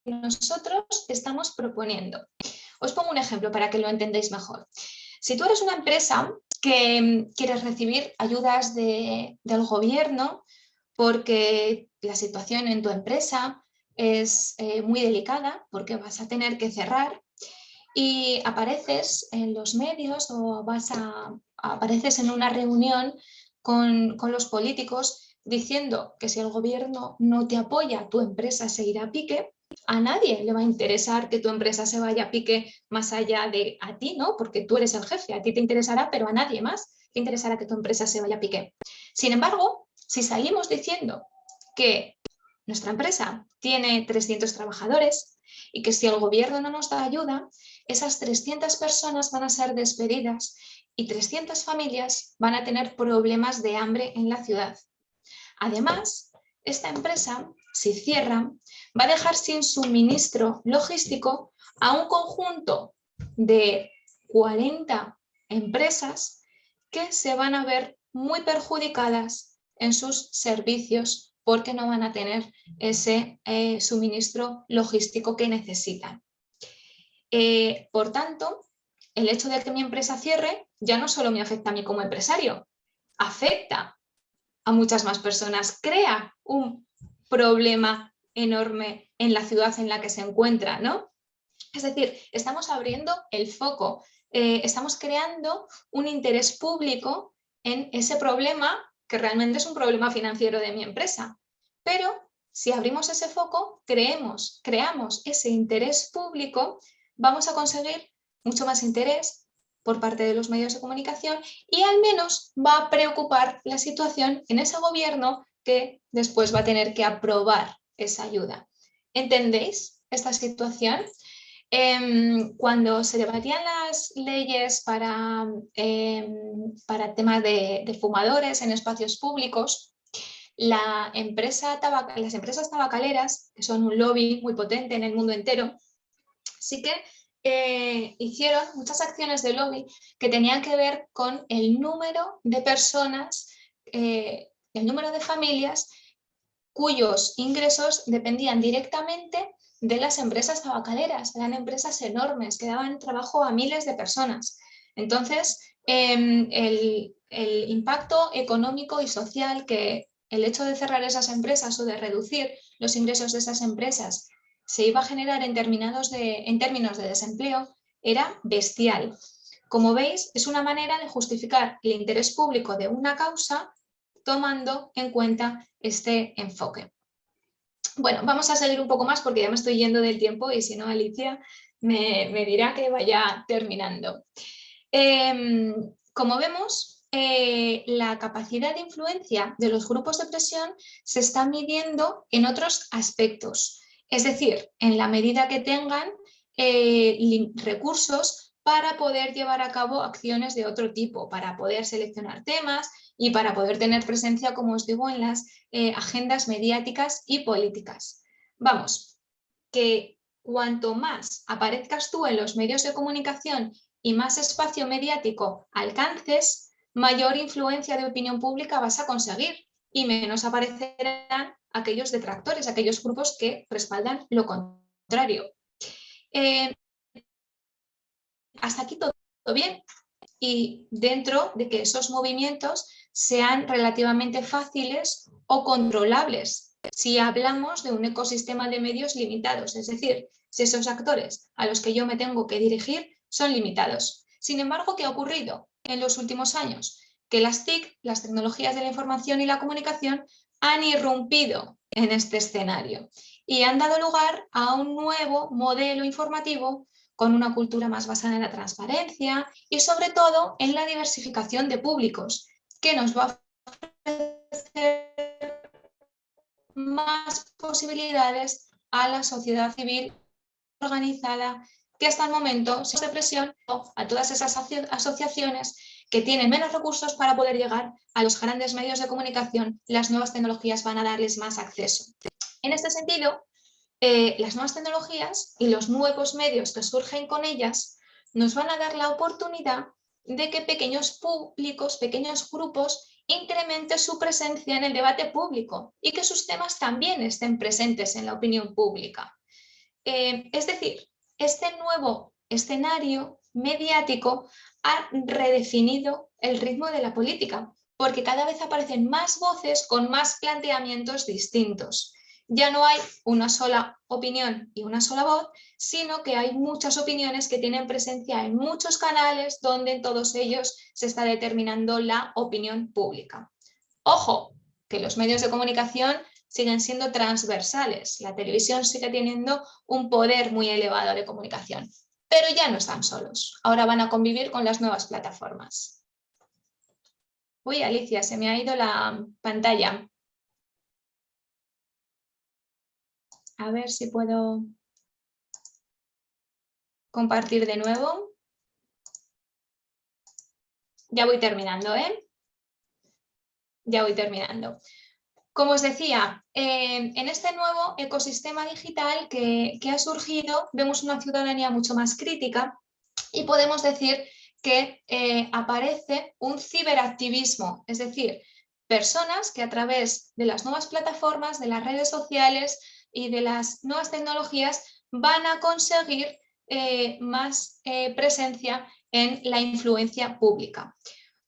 nosotros estamos proponiendo. Os pongo un ejemplo para que lo entendáis mejor. Si tú eres una empresa que quieres recibir ayudas del gobierno porque la situación en tu empresa es muy delicada, porque vas a tener que cerrar, y apareces en los medios o apareces en una reunión con los políticos diciendo que si el gobierno no te apoya, tu empresa se irá a pique. A nadie le va a interesar que tu empresa se vaya a pique más allá de a ti, ¿no? Porque tú eres el jefe, a ti te interesará, pero a nadie más le interesará que tu empresa se vaya a pique. Sin embargo, si salimos diciendo que nuestra empresa tiene 300 trabajadores y que si el gobierno no nos da ayuda, esas 300 personas van a ser despedidas y 300 familias van a tener problemas de hambre en la ciudad. Además, esta empresa, si cierra, va a dejar sin suministro logístico a un conjunto de 40 empresas que se van a ver muy perjudicadas en sus servicios porque no van a tener ese suministro logístico que necesitan. Por tanto, el hecho de que mi empresa cierre ya no solo me afecta a mí como empresario, afecta a muchas más personas, crea un problema enorme en la ciudad en la que se encuentra, ¿no? Es decir, estamos abriendo el foco, estamos creando un interés público en ese problema que realmente es un problema financiero de mi empresa. Pero si abrimos ese foco, creamos ese interés público, vamos a conseguir mucho más interés por parte de los medios de comunicación y al menos va a preocupar la situación en ese gobierno que después va a tener que aprobar esa ayuda. ¿Entendéis esta situación? Cuando se debatían las leyes para temas de fumadores en espacios públicos, las empresas tabacaleras, que son un lobby muy potente en el mundo entero, sí que hicieron muchas acciones de lobby que tenían que ver con el número de personas, el número de familias cuyos ingresos dependían directamente de las empresas tabacaleras. Eran empresas enormes que daban trabajo a miles de personas. Entonces, el impacto económico y social que el hecho de cerrar esas empresas o de reducir los ingresos de esas empresas se iba a generar en términos de desempleo era bestial. Como veis, es una manera de justificar el interés público de una causa tomando en cuenta este enfoque. Bueno, vamos a seguir un poco más porque ya me estoy yendo del tiempo y si no, Alicia me dirá que vaya terminando. Como vemos, la capacidad de influencia de los grupos de presión se está midiendo en otros aspectos. Es decir, en la medida que tengan recursos para poder llevar a cabo acciones de otro tipo, para poder seleccionar temas y para poder tener presencia, como os digo, en las agendas mediáticas y políticas. Vamos, que cuanto más aparezcas tú en los medios de comunicación y más espacio mediático alcances, mayor influencia de opinión pública vas a conseguir y menos aparecerán aquellos detractores, aquellos grupos que respaldan lo contrario. Hasta aquí todo bien. Y dentro de que esos movimientos sean relativamente fáciles o controlables, si hablamos de un ecosistema de medios limitados, es decir, si esos actores a los que yo me tengo que dirigir son limitados. Sin embargo, ¿qué ha ocurrido en los últimos años? Que las TIC, las tecnologías de la información y la comunicación, han irrumpido en este escenario y han dado lugar a un nuevo modelo informativo con una cultura más basada en la transparencia y sobre todo en la diversificación de públicos, que nos va a ofrecer más posibilidades a la sociedad civil organizada que hasta el momento se hace presión a todas esas asociaciones que tienen menos recursos para poder llegar a los grandes medios de comunicación. Las nuevas tecnologías van a darles más acceso. En este sentido, las nuevas tecnologías y los nuevos medios que surgen con ellas nos van a dar la oportunidad de que pequeños públicos, pequeños grupos incrementen su presencia en el debate público y que sus temas también estén presentes en la opinión pública. Es decir, este nuevo escenario mediático ha redefinido el ritmo de la política, porque cada vez aparecen más voces con más planteamientos distintos. Ya no hay una sola opinión y una sola voz, sino que hay muchas opiniones que tienen presencia en muchos canales donde en todos ellos se está determinando la opinión pública. Ojo, que los medios de comunicación siguen siendo transversales. La televisión sigue teniendo un poder muy elevado de comunicación, pero ya no están solos. Ahora van a convivir con las nuevas plataformas. Uy, Alicia, se me ha ido la pantalla. A ver si puedo compartir de nuevo. Ya voy terminando, ¿eh? Ya voy terminando. Como os decía, en este nuevo ecosistema digital que ha surgido, vemos una ciudadanía mucho más crítica y podemos decir que aparece un ciberactivismo, es decir, personas que a través de las nuevas plataformas, de las redes sociales y de las nuevas tecnologías van a conseguir más presencia en la influencia pública.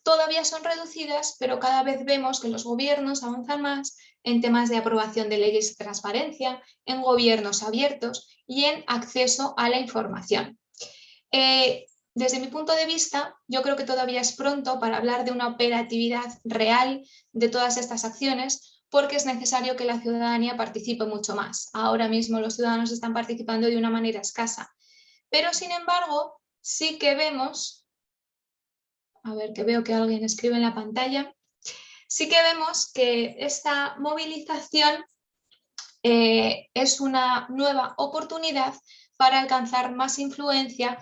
Todavía son reducidas, pero cada vez vemos que los gobiernos avanzan más en temas de aprobación de leyes de transparencia, en gobiernos abiertos y en acceso a la información. Desde mi punto de vista, yo creo que todavía es pronto para hablar de una operatividad real de todas estas acciones, porque es necesario que la ciudadanía participe mucho más. Ahora mismo los ciudadanos están participando de una manera escasa. Pero, sin embargo, sí que vemos, a ver, que veo que alguien escribe en la pantalla, sí que vemos que esta movilización es una nueva oportunidad para alcanzar más influencia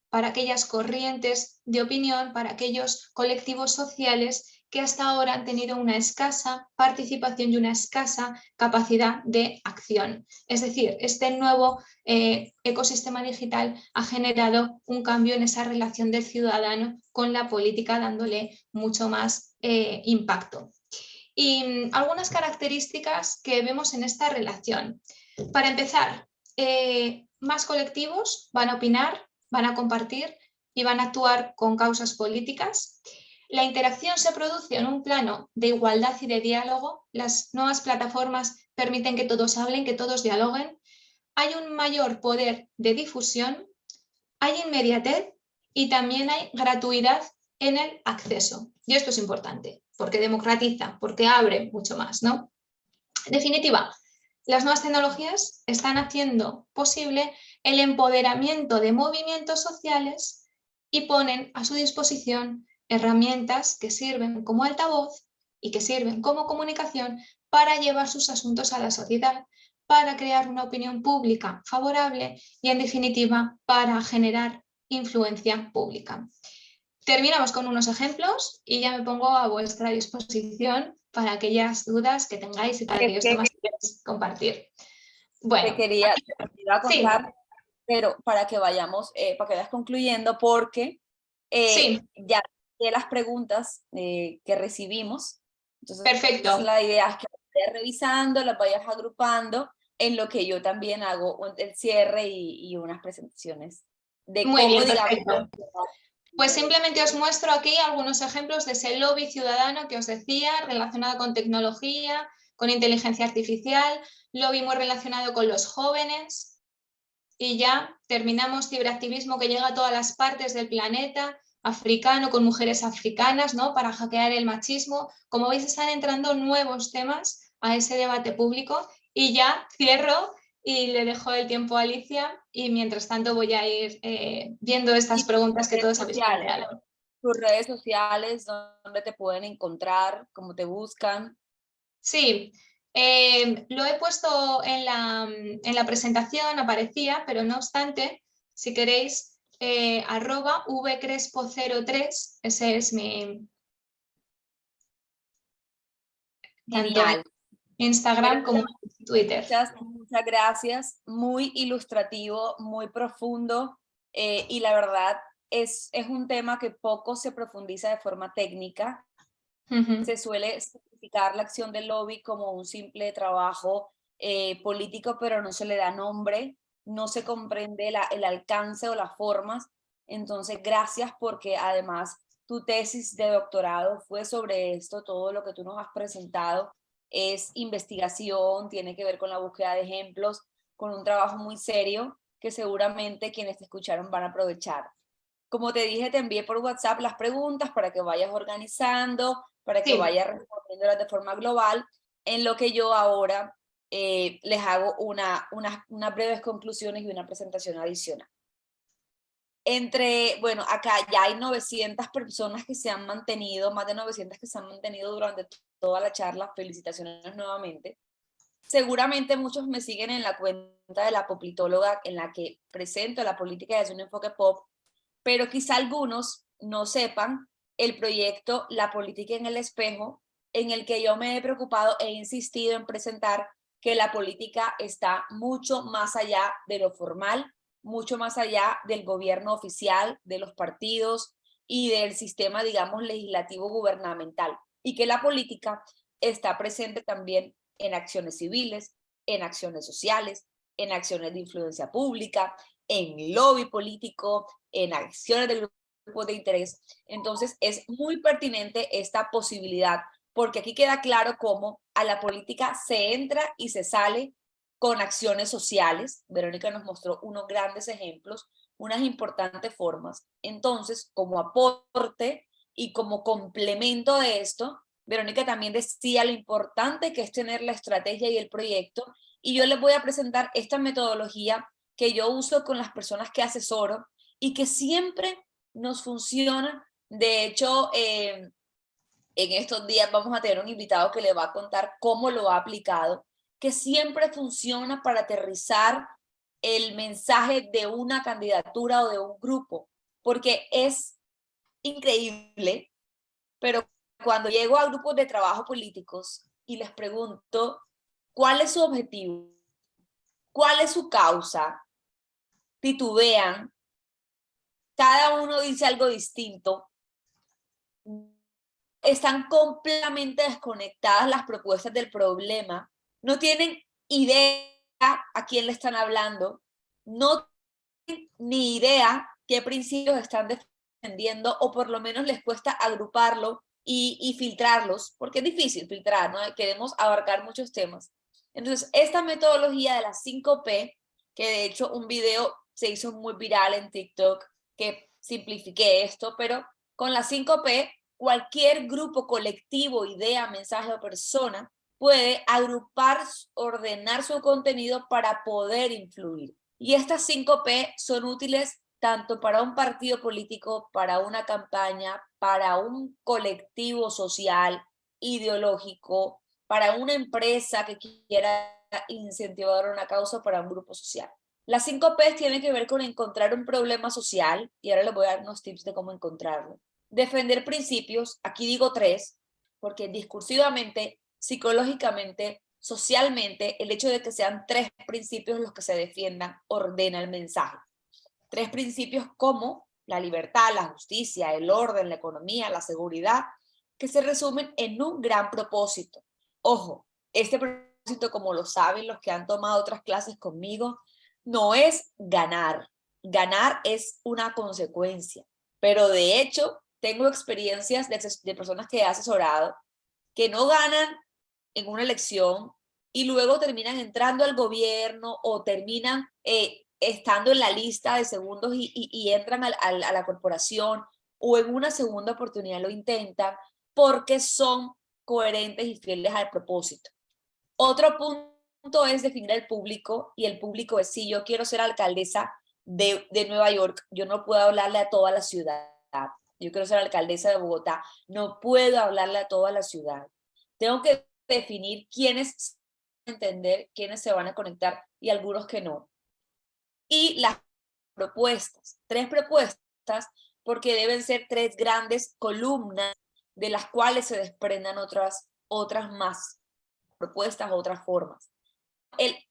para aquellas corrientes de opinión, para aquellos colectivos sociales que hasta ahora han tenido una escasa participación y una escasa capacidad de acción. Es decir, este nuevo ecosistema digital ha generado un cambio en esa relación del ciudadano con la política, dándole mucho más impacto. Y algunas características que vemos en esta relación. Para empezar, más colectivos van a opinar, van a compartir y van a actuar con causas políticas. La interacción se produce en un plano de igualdad y de diálogo. Las nuevas plataformas permiten que todos hablen, que todos dialoguen. Hay un mayor poder de difusión, hay inmediatez y también hay gratuidad en el acceso. Y esto es importante, porque democratiza, porque abre mucho más, ¿no? En definitiva, las nuevas tecnologías están haciendo posible el empoderamiento de movimientos sociales y ponen a su disposición herramientas que sirven como altavoz y que sirven como comunicación para llevar sus asuntos a la sociedad, para crear una opinión pública favorable y, en definitiva, para generar influencia pública. Terminamos con unos ejemplos y ya me pongo a vuestra disposición para aquellas dudas que tengáis y para aquellos temas que queráis compartir. Bueno, te iba a sí, contar, pero para que vayamos, para que vayas concluyendo, porque sí, ya de las preguntas que recibimos, entonces perfecto. la idea es que las vayas revisando, las vayas agrupando, en lo que yo también hago el cierre y unas presentaciones de Muy cómo, bien, digamos, perfecto. Pues simplemente os muestro aquí algunos ejemplos de ese lobby ciudadano que os decía, relacionado con tecnología, con inteligencia artificial, lobby muy relacionado con los jóvenes. Y ya terminamos ciberactivismo que llega a todas las partes del planeta, africano, con mujeres africanas, ¿no? Para hackear el machismo. Como veis, están entrando nuevos temas a ese debate público. Y ya cierro y le dejo el tiempo a Alicia y mientras tanto voy a ir viendo estas preguntas que todos habéis planteado. tus redes sociales, donde te pueden encontrar, cómo te buscan. Sí, lo he puesto en la presentación, aparecía, pero no obstante, si queréis, @vcrespo03, ese es mi, tanto en Genial. Instagram como en Twitter. Muchas gracias. Muy ilustrativo, muy profundo y la verdad es un tema que poco se profundiza de forma técnica. Se suele simplificar la acción del lobby como un simple trabajo político, pero no se le da nombre, no se comprende el alcance o las formas. Entonces, gracias porque además tu tesis de doctorado fue sobre esto, todo lo que tú nos has presentado es investigación, tiene que ver con la búsqueda de ejemplos, con un trabajo muy serio que seguramente quienes te escucharon van a aprovechar. Como te dije, te envié por WhatsApp las preguntas para que vayas organizando, para que Sí. vayas respondiéndolas de forma global, en lo que yo ahora les hago unas breves conclusiones y una presentación adicional. Bueno, acá ya hay 900 personas que se han mantenido, más de 900 que se han mantenido durante toda la charla. Felicitaciones nuevamente. Seguramente muchos me siguen en la cuenta de la Poplitóloga, en la que presento la política desde un enfoque pop, pero quizá algunos no sepan el proyecto La Política en el Espejo, en el que yo me he preocupado e insistido en presentar que la política está mucho más allá de lo formal, mucho más allá del gobierno oficial, de los partidos y del sistema, digamos, legislativo gubernamental, y que la política está presente también en acciones civiles, en acciones sociales, en acciones de influencia pública, en lobby político, en acciones de grupos de interés. Entonces es muy pertinente esta posibilidad, porque aquí queda claro cómo a la política se entra y se sale con acciones sociales. Verónica nos mostró unos grandes ejemplos, unas importantes formas. Entonces, como aporte y como complemento de esto, Verónica también decía lo importante que es tener la estrategia y el proyecto, y yo les voy a presentar esta metodología que yo uso con las personas que asesoro y que siempre nos funciona. De hecho, en estos días vamos a tener un invitado que le va a contar cómo lo ha aplicado, que siempre funciona para aterrizar el mensaje de una candidatura o de un grupo, porque es increíble, pero cuando llego a grupos de trabajo políticos y les pregunto cuál es su objetivo, cuál es su causa, titubean, cada uno dice algo distinto, están completamente desconectadas las propuestas del problema, no tienen idea a quién le están hablando, no tienen ni idea qué principios están defendiendo, o por lo menos les cuesta agruparlo y filtrarlos, porque es difícil filtrar, ¿no? Queremos abarcar muchos temas. Entonces, esta metodología de las 5P, que de hecho un video se hizo muy viral en TikTok, que simplifiqué esto, pero con las 5P, cualquier grupo, colectivo, idea, mensaje o persona puede agrupar, ordenar su contenido para poder influir. Y estas 5P son útiles tanto para un partido político, para una campaña, para un colectivo social, ideológico, para una empresa que quiera incentivar una causa, para un grupo social. Las 5P tienen que ver con encontrar un problema social, y ahora les voy a dar unos tips de cómo encontrarlo. Defender principios, aquí digo 3, porque discursivamente, psicológicamente, socialmente, el hecho de que sean 3 principios los que se defiendan ordena el mensaje. 3 principios como la libertad, la justicia, el orden, la economía, la seguridad, que se resumen en un gran propósito. Ojo, este propósito, como lo saben los que han tomado otras clases conmigo, no es ganar. Ganar es una consecuencia, pero de hecho tengo experiencias de personas que he asesorado que no ganan en una elección y luego terminan entrando al gobierno o terminan estando en la lista de segundos y entran a la corporación, o en una segunda oportunidad lo intentan porque son coherentes y fieles al propósito. Otro punto es definir el público, y el público es: si yo quiero ser alcaldesa de Nueva York, yo no puedo hablarle a toda la ciudad. Yo quiero ser alcaldesa de Bogotá, no puedo hablarle a toda la ciudad. Tengo que definir quiénes entender, quiénes se van a conectar y algunos que no. Y las propuestas, 3 propuestas, porque deben ser 3 grandes columnas de las cuales se desprendan otras más propuestas, otras formas.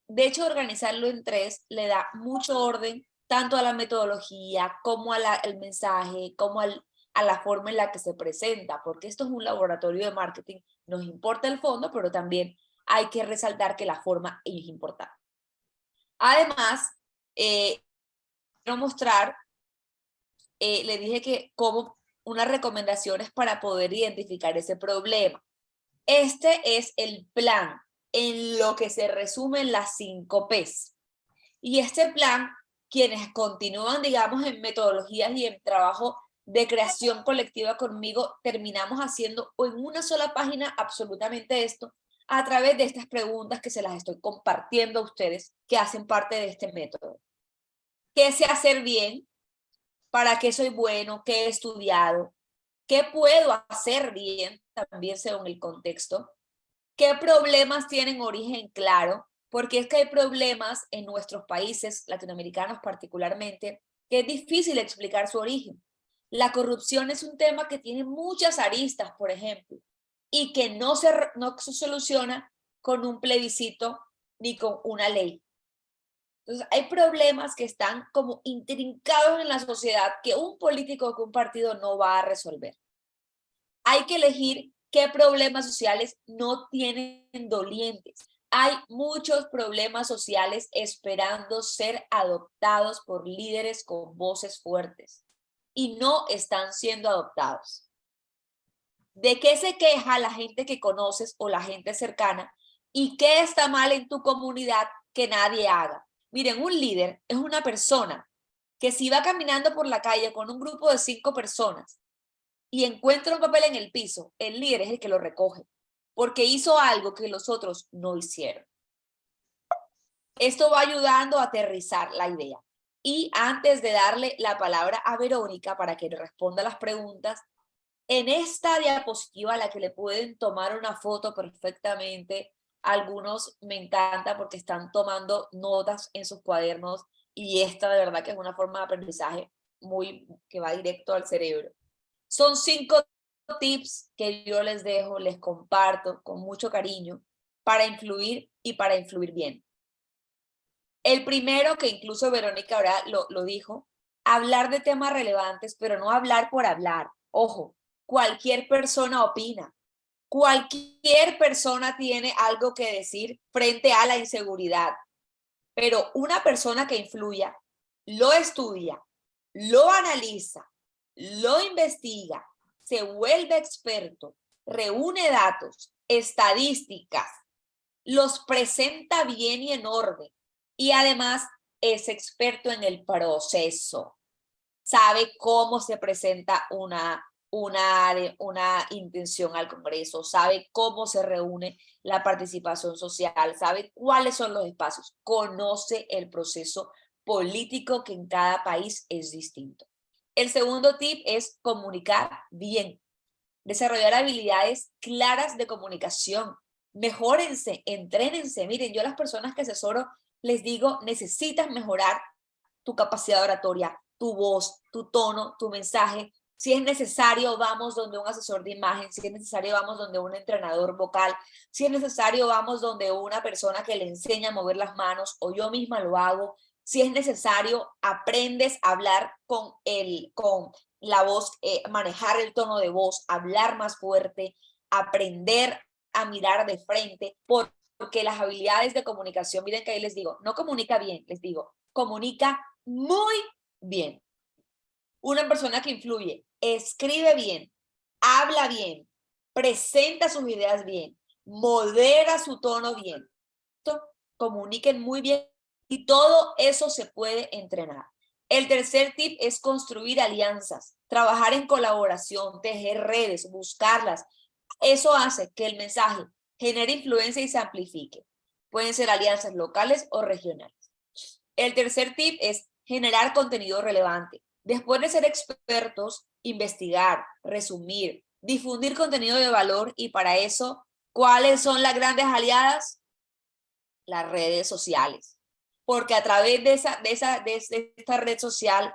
De hecho, organizarlo en 3 le da mucho orden tanto a la metodología como al mensaje, como a la forma en la que se presenta, porque esto es un laboratorio de marketing, nos importa el fondo, pero también hay que resaltar que la forma es importante. Además, quiero mostrar, le dije que cómo unas recomendaciones para poder identificar ese problema. Este es el plan en lo que se resumen las 5 P's. Y este plan, quienes continúan, digamos, en metodologías y en trabajo de creación colectiva conmigo, terminamos haciendo en una sola página absolutamente esto, a través de estas preguntas que se las estoy compartiendo a ustedes, que hacen parte de este método. ¿Qué sé hacer bien? ¿Para qué soy bueno? ¿Qué he estudiado? ¿Qué puedo hacer bien? También según el contexto. ¿Qué problemas tienen origen claro? Porque es que hay problemas en nuestros países latinoamericanos particularmente, que es difícil explicar su origen. La corrupción es un tema que tiene muchas aristas, por ejemplo, y que no se soluciona con un plebiscito ni con una ley. Entonces, hay problemas que están como intrincados en la sociedad que un político o que un partido no va a resolver. Hay que elegir qué problemas sociales no tienen dolientes. Hay muchos problemas sociales esperando ser adoptados por líderes con voces fuertes y no están siendo adoptados. ¿De qué se queja la gente que conoces o la gente cercana? ¿Y qué está mal en tu comunidad que nadie haga? Miren, un líder es una persona que si va caminando por la calle con un grupo de 5 personas y encuentra un papel en el piso, el líder es el que lo recoge, porque hizo algo que los otros no hicieron. Esto va ayudando a aterrizar la idea. Y antes de darle la palabra a Verónica para que le responda las preguntas, en esta diapositiva a la que le pueden tomar una foto perfectamente, algunos me encanta porque están tomando notas en sus cuadernos y esta de verdad que es una forma de aprendizaje que va directo al cerebro. Son 5 tips que yo les dejo, les comparto con mucho cariño para influir y para influir bien. El primero, que incluso Verónica ahora lo dijo, hablar de temas relevantes, pero no hablar por hablar. Ojo, cualquier persona opina. Cualquier persona tiene algo que decir frente a la inseguridad. Pero una persona que influya, lo estudia, lo analiza, lo investiga, se vuelve experto, reúne datos, estadísticas, los presenta bien y en orden y además es experto en el proceso. Sabe cómo se presenta una intención al Congreso, sabe cómo se reúne la participación social, sabe cuáles son los espacios, conoce el proceso político que en cada país es distinto. El segundo tip es comunicar bien, desarrollar habilidades claras de comunicación, mejórense, entrénense. Miren, yo a las personas que asesoro les digo, necesitas mejorar tu capacidad oratoria, tu voz, tu tono, tu mensaje. Si es necesario, vamos donde un asesor de imagen. Si es necesario, vamos donde un entrenador vocal. Si es necesario, vamos donde una persona que le enseña a mover las manos o yo misma lo hago. Si es necesario, aprendes a hablar con la voz, manejar el tono de voz, hablar más fuerte, aprender a mirar de frente, porque las habilidades de comunicación, miren que ahí les digo, no comunica bien, les digo, comunica muy bien. Una persona que influye, escribe bien, habla bien, presenta sus ideas bien, modera su tono bien. Comuniquen muy bien y todo eso se puede entrenar. El tercer tip es construir alianzas, trabajar en colaboración, tejer redes, buscarlas. Eso hace que el mensaje genere influencia y se amplifique. Pueden ser alianzas locales o regionales. El tercer tip es generar contenido relevante. Después de ser expertos, investigar, resumir, difundir contenido de valor y para eso, ¿cuáles son las grandes aliadas? Las redes sociales. Porque a través de esta red social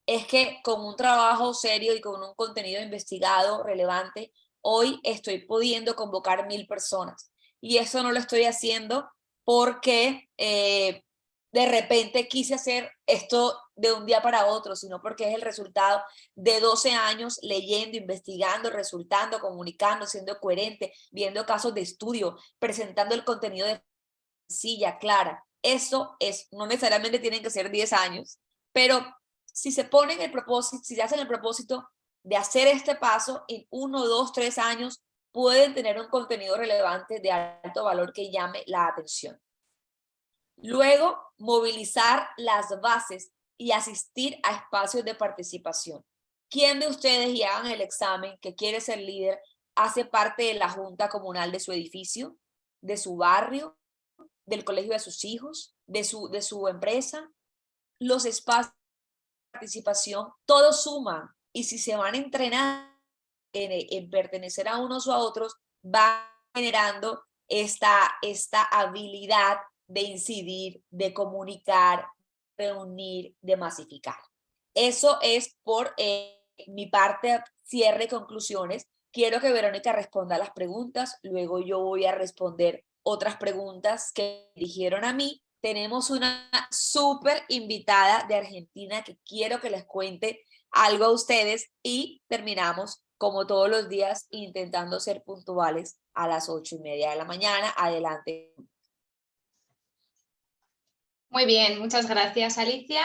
es que con un trabajo serio y con un contenido investigado relevante, hoy estoy pudiendo convocar 1000 personas. Y eso no lo estoy haciendo porque de repente quise hacer esto de un día para otro, sino porque es el resultado de 12 años leyendo, investigando, resultando, comunicando, siendo coherente, viendo casos de estudio, presentando el contenido de sencilla, clara. Eso es, no necesariamente tienen que ser 10 años, pero si se ponen el propósito, si se hacen el propósito de hacer este paso, en 1, 2, 3 años pueden tener un contenido relevante de alto valor que llame la atención. Luego, movilizar las bases y asistir a espacios de participación. ¿Quién de ustedes, y hagan el examen, que quiere ser líder, hace parte de la junta comunal de su edificio, de su barrio, del colegio de sus hijos, de su empresa? Los espacios de participación, todos suman, y si se van a entrenar en pertenecer a unos o a otros, va generando esta habilidad de incidir, de comunicar, reunir, de masificar. Eso es por mi parte, cierre y conclusiones. Quiero que Verónica responda las preguntas, luego yo voy a responder otras preguntas que dijeron a mí. Tenemos una súper invitada de Argentina que quiero que les cuente algo a ustedes y terminamos como todos los días intentando ser puntuales a las 8:30 de la mañana. Adelante. Muy bien, muchas gracias, Alicia.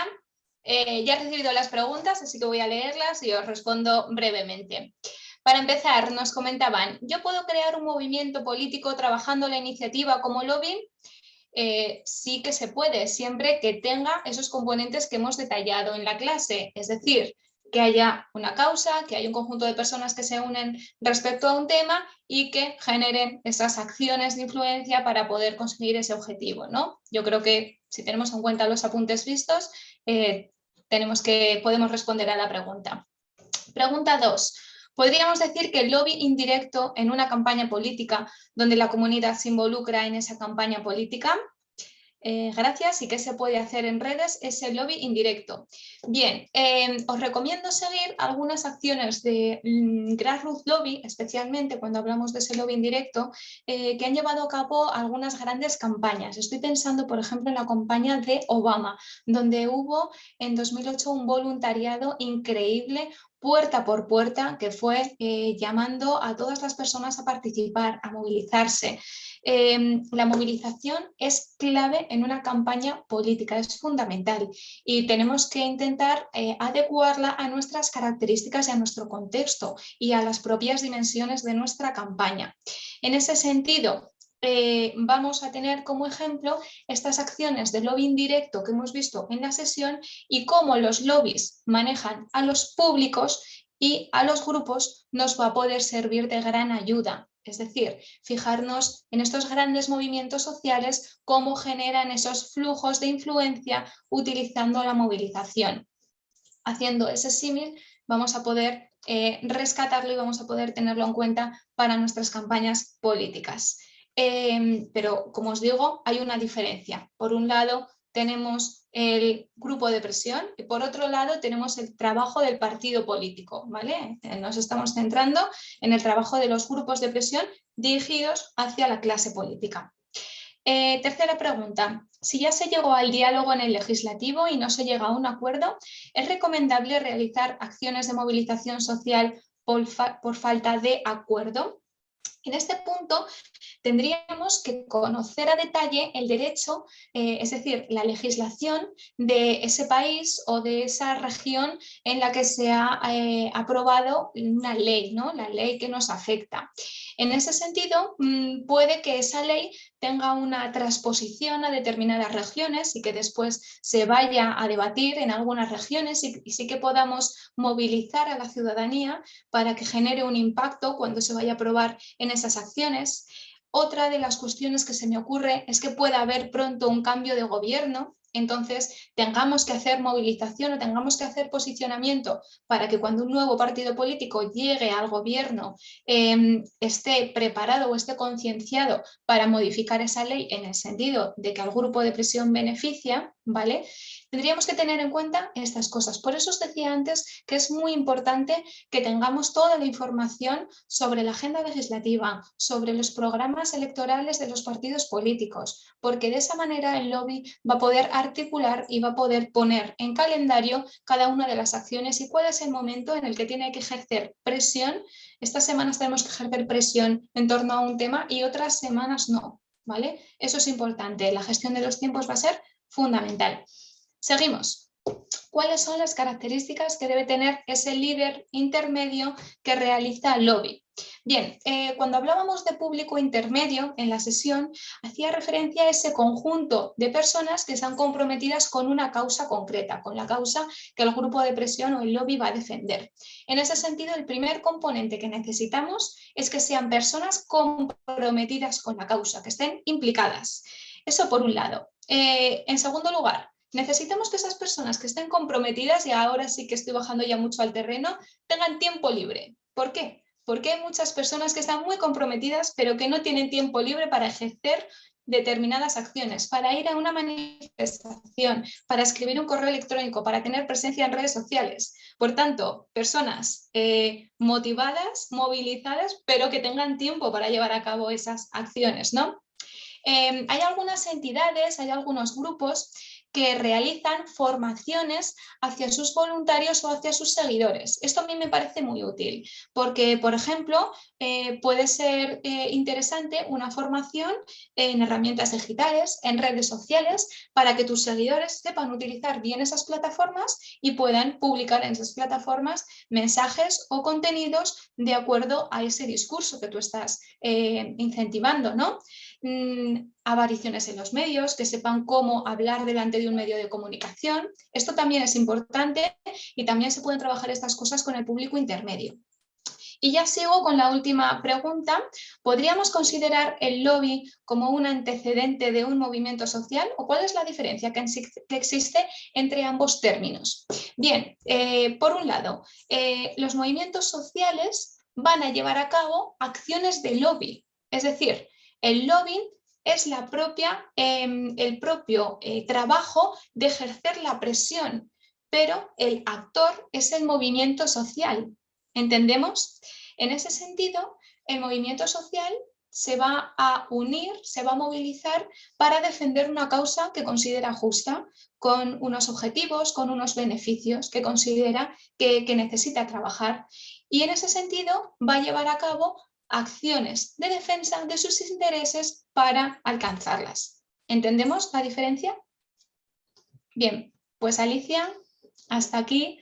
Ya he recibido las preguntas, así que voy a leerlas y os respondo brevemente. Para empezar, nos comentaban, ¿yo puedo crear un movimiento político trabajando la iniciativa como lobby? Sí que se puede, siempre que tenga esos componentes que hemos detallado en la clase, es decir, que haya una causa, que haya un conjunto de personas que se unen respecto a un tema y que generen esas acciones de influencia para poder conseguir ese objetivo, ¿no? Yo creo que si tenemos en cuenta los apuntes vistos, podemos responder a la pregunta. Pregunta 2. ¿Podríamos decir que el lobby indirecto en una campaña política donde la comunidad se involucra en esa campaña política? Gracias. ¿Y qué se puede hacer en redes? Es el lobby indirecto. Bien, os recomiendo seguir algunas acciones de Grassroots Lobby, especialmente cuando hablamos de ese lobby indirecto, que han llevado a cabo algunas grandes campañas. Estoy pensando, por ejemplo, en la campaña de Obama, donde hubo en 2008 un voluntariado increíble, puerta por puerta, que fue llamando a todas las personas a participar, a movilizarse. La movilización es clave en una campaña política, es fundamental y tenemos que intentar adecuarla a nuestras características y a nuestro contexto y a las propias dimensiones de nuestra campaña. En ese sentido, vamos a tener como ejemplo estas acciones de lobby indirecto que hemos visto en la sesión y cómo los lobbies manejan a los públicos y a los grupos nos va a poder servir de gran ayuda. Es decir, fijarnos en estos grandes movimientos sociales, cómo generan esos flujos de influencia utilizando la movilización. Haciendo ese símil, vamos a poder rescatarlo y vamos a poder tenerlo en cuenta para nuestras campañas políticas. Pero, como os digo, hay una diferencia. Por un lado, tenemos el grupo de presión y por otro lado tenemos el trabajo del partido político, ¿vale? Nos estamos centrando en el trabajo de los grupos de presión dirigidos hacia la clase política. Tercera pregunta. Si ya se llegó al diálogo en el legislativo y no se llega a un acuerdo, ¿es recomendable realizar acciones de movilización social por falta de acuerdo? En este punto tendríamos que conocer a detalle el derecho, es decir, la legislación de ese país o de esa región en la que se ha aprobado una ley, ¿no? La ley que nos afecta. En ese sentido, puede que esa ley tenga una transposición a determinadas regiones y que después se vaya a debatir en algunas regiones y sí que podamos movilizar a la ciudadanía para que genere un impacto cuando se vaya a aprobar en esas acciones. Otra de las cuestiones que se me ocurre es que pueda haber pronto un cambio de gobierno, entonces tengamos que hacer movilización o tengamos que hacer posicionamiento para que cuando un nuevo partido político llegue al gobierno esté preparado o esté concienciado para modificar esa ley en el sentido de que al grupo de presión beneficia, ¿vale? Tendríamos que tener en cuenta estas cosas. Por eso os decía antes que es muy importante que tengamos toda la información sobre la agenda legislativa, sobre los programas electorales de los partidos políticos, porque de esa manera el lobby va a poder articular y va a poder poner en calendario cada una de las acciones y cuál es el momento en el que tiene que ejercer presión. Estas semanas tenemos que ejercer presión en torno a un tema y otras semanas no, ¿vale? Eso es importante. La gestión de los tiempos va a ser fundamental. Seguimos. ¿Cuáles son las características que debe tener ese líder intermedio que realiza lobby? Bien, cuando hablábamos de público intermedio en la sesión, hacía referencia a ese conjunto de personas que están comprometidas con una causa concreta, con la causa que el grupo de presión o el lobby va a defender. En ese sentido, el primer componente que necesitamos es que sean personas comprometidas con la causa, que estén implicadas. Eso por un lado. En segundo lugar, necesitamos que esas personas que estén comprometidas, y ahora sí que estoy bajando ya mucho al terreno, tengan tiempo libre. ¿Por qué? Porque hay muchas personas que están muy comprometidas, pero que no tienen tiempo libre para ejercer determinadas acciones, para ir a una manifestación, para escribir un correo electrónico, para tener presencia en redes sociales. Por tanto, personas motivadas, movilizadas, pero que tengan tiempo para llevar a cabo esas acciones, ¿no? Hay algunas entidades, hay algunos grupos que realizan formaciones hacia sus voluntarios o hacia sus seguidores. Esto a mí me parece muy útil porque, por ejemplo, puede ser interesante una formación en herramientas digitales, en redes sociales, para que tus seguidores sepan utilizar bien esas plataformas y puedan publicar en esas plataformas mensajes o contenidos de acuerdo a ese discurso que tú estás incentivando, ¿no? Apariciones en los medios, que sepan cómo hablar delante de un medio de comunicación. Esto también es importante y también se pueden trabajar estas cosas con el público intermedio. Y ya sigo con la última pregunta. ¿Podríamos considerar el lobby como un antecedente de un movimiento social? ¿O cuál es la diferencia que existe entre ambos términos? Bien, por un lado, los movimientos sociales van a llevar a cabo acciones de lobby. Es decir, el lobbying es el propio trabajo de ejercer la presión, pero el actor es el movimiento social. ¿Entendemos? En ese sentido, el movimiento social se va a unir, se va a movilizar para defender una causa que considera justa, con unos objetivos, con unos beneficios que considera que necesita trabajar. Y en ese sentido va a llevar a cabo acciones de defensa de sus intereses para alcanzarlas. ¿Entendemos la diferencia? Bien, pues Alicia, hasta aquí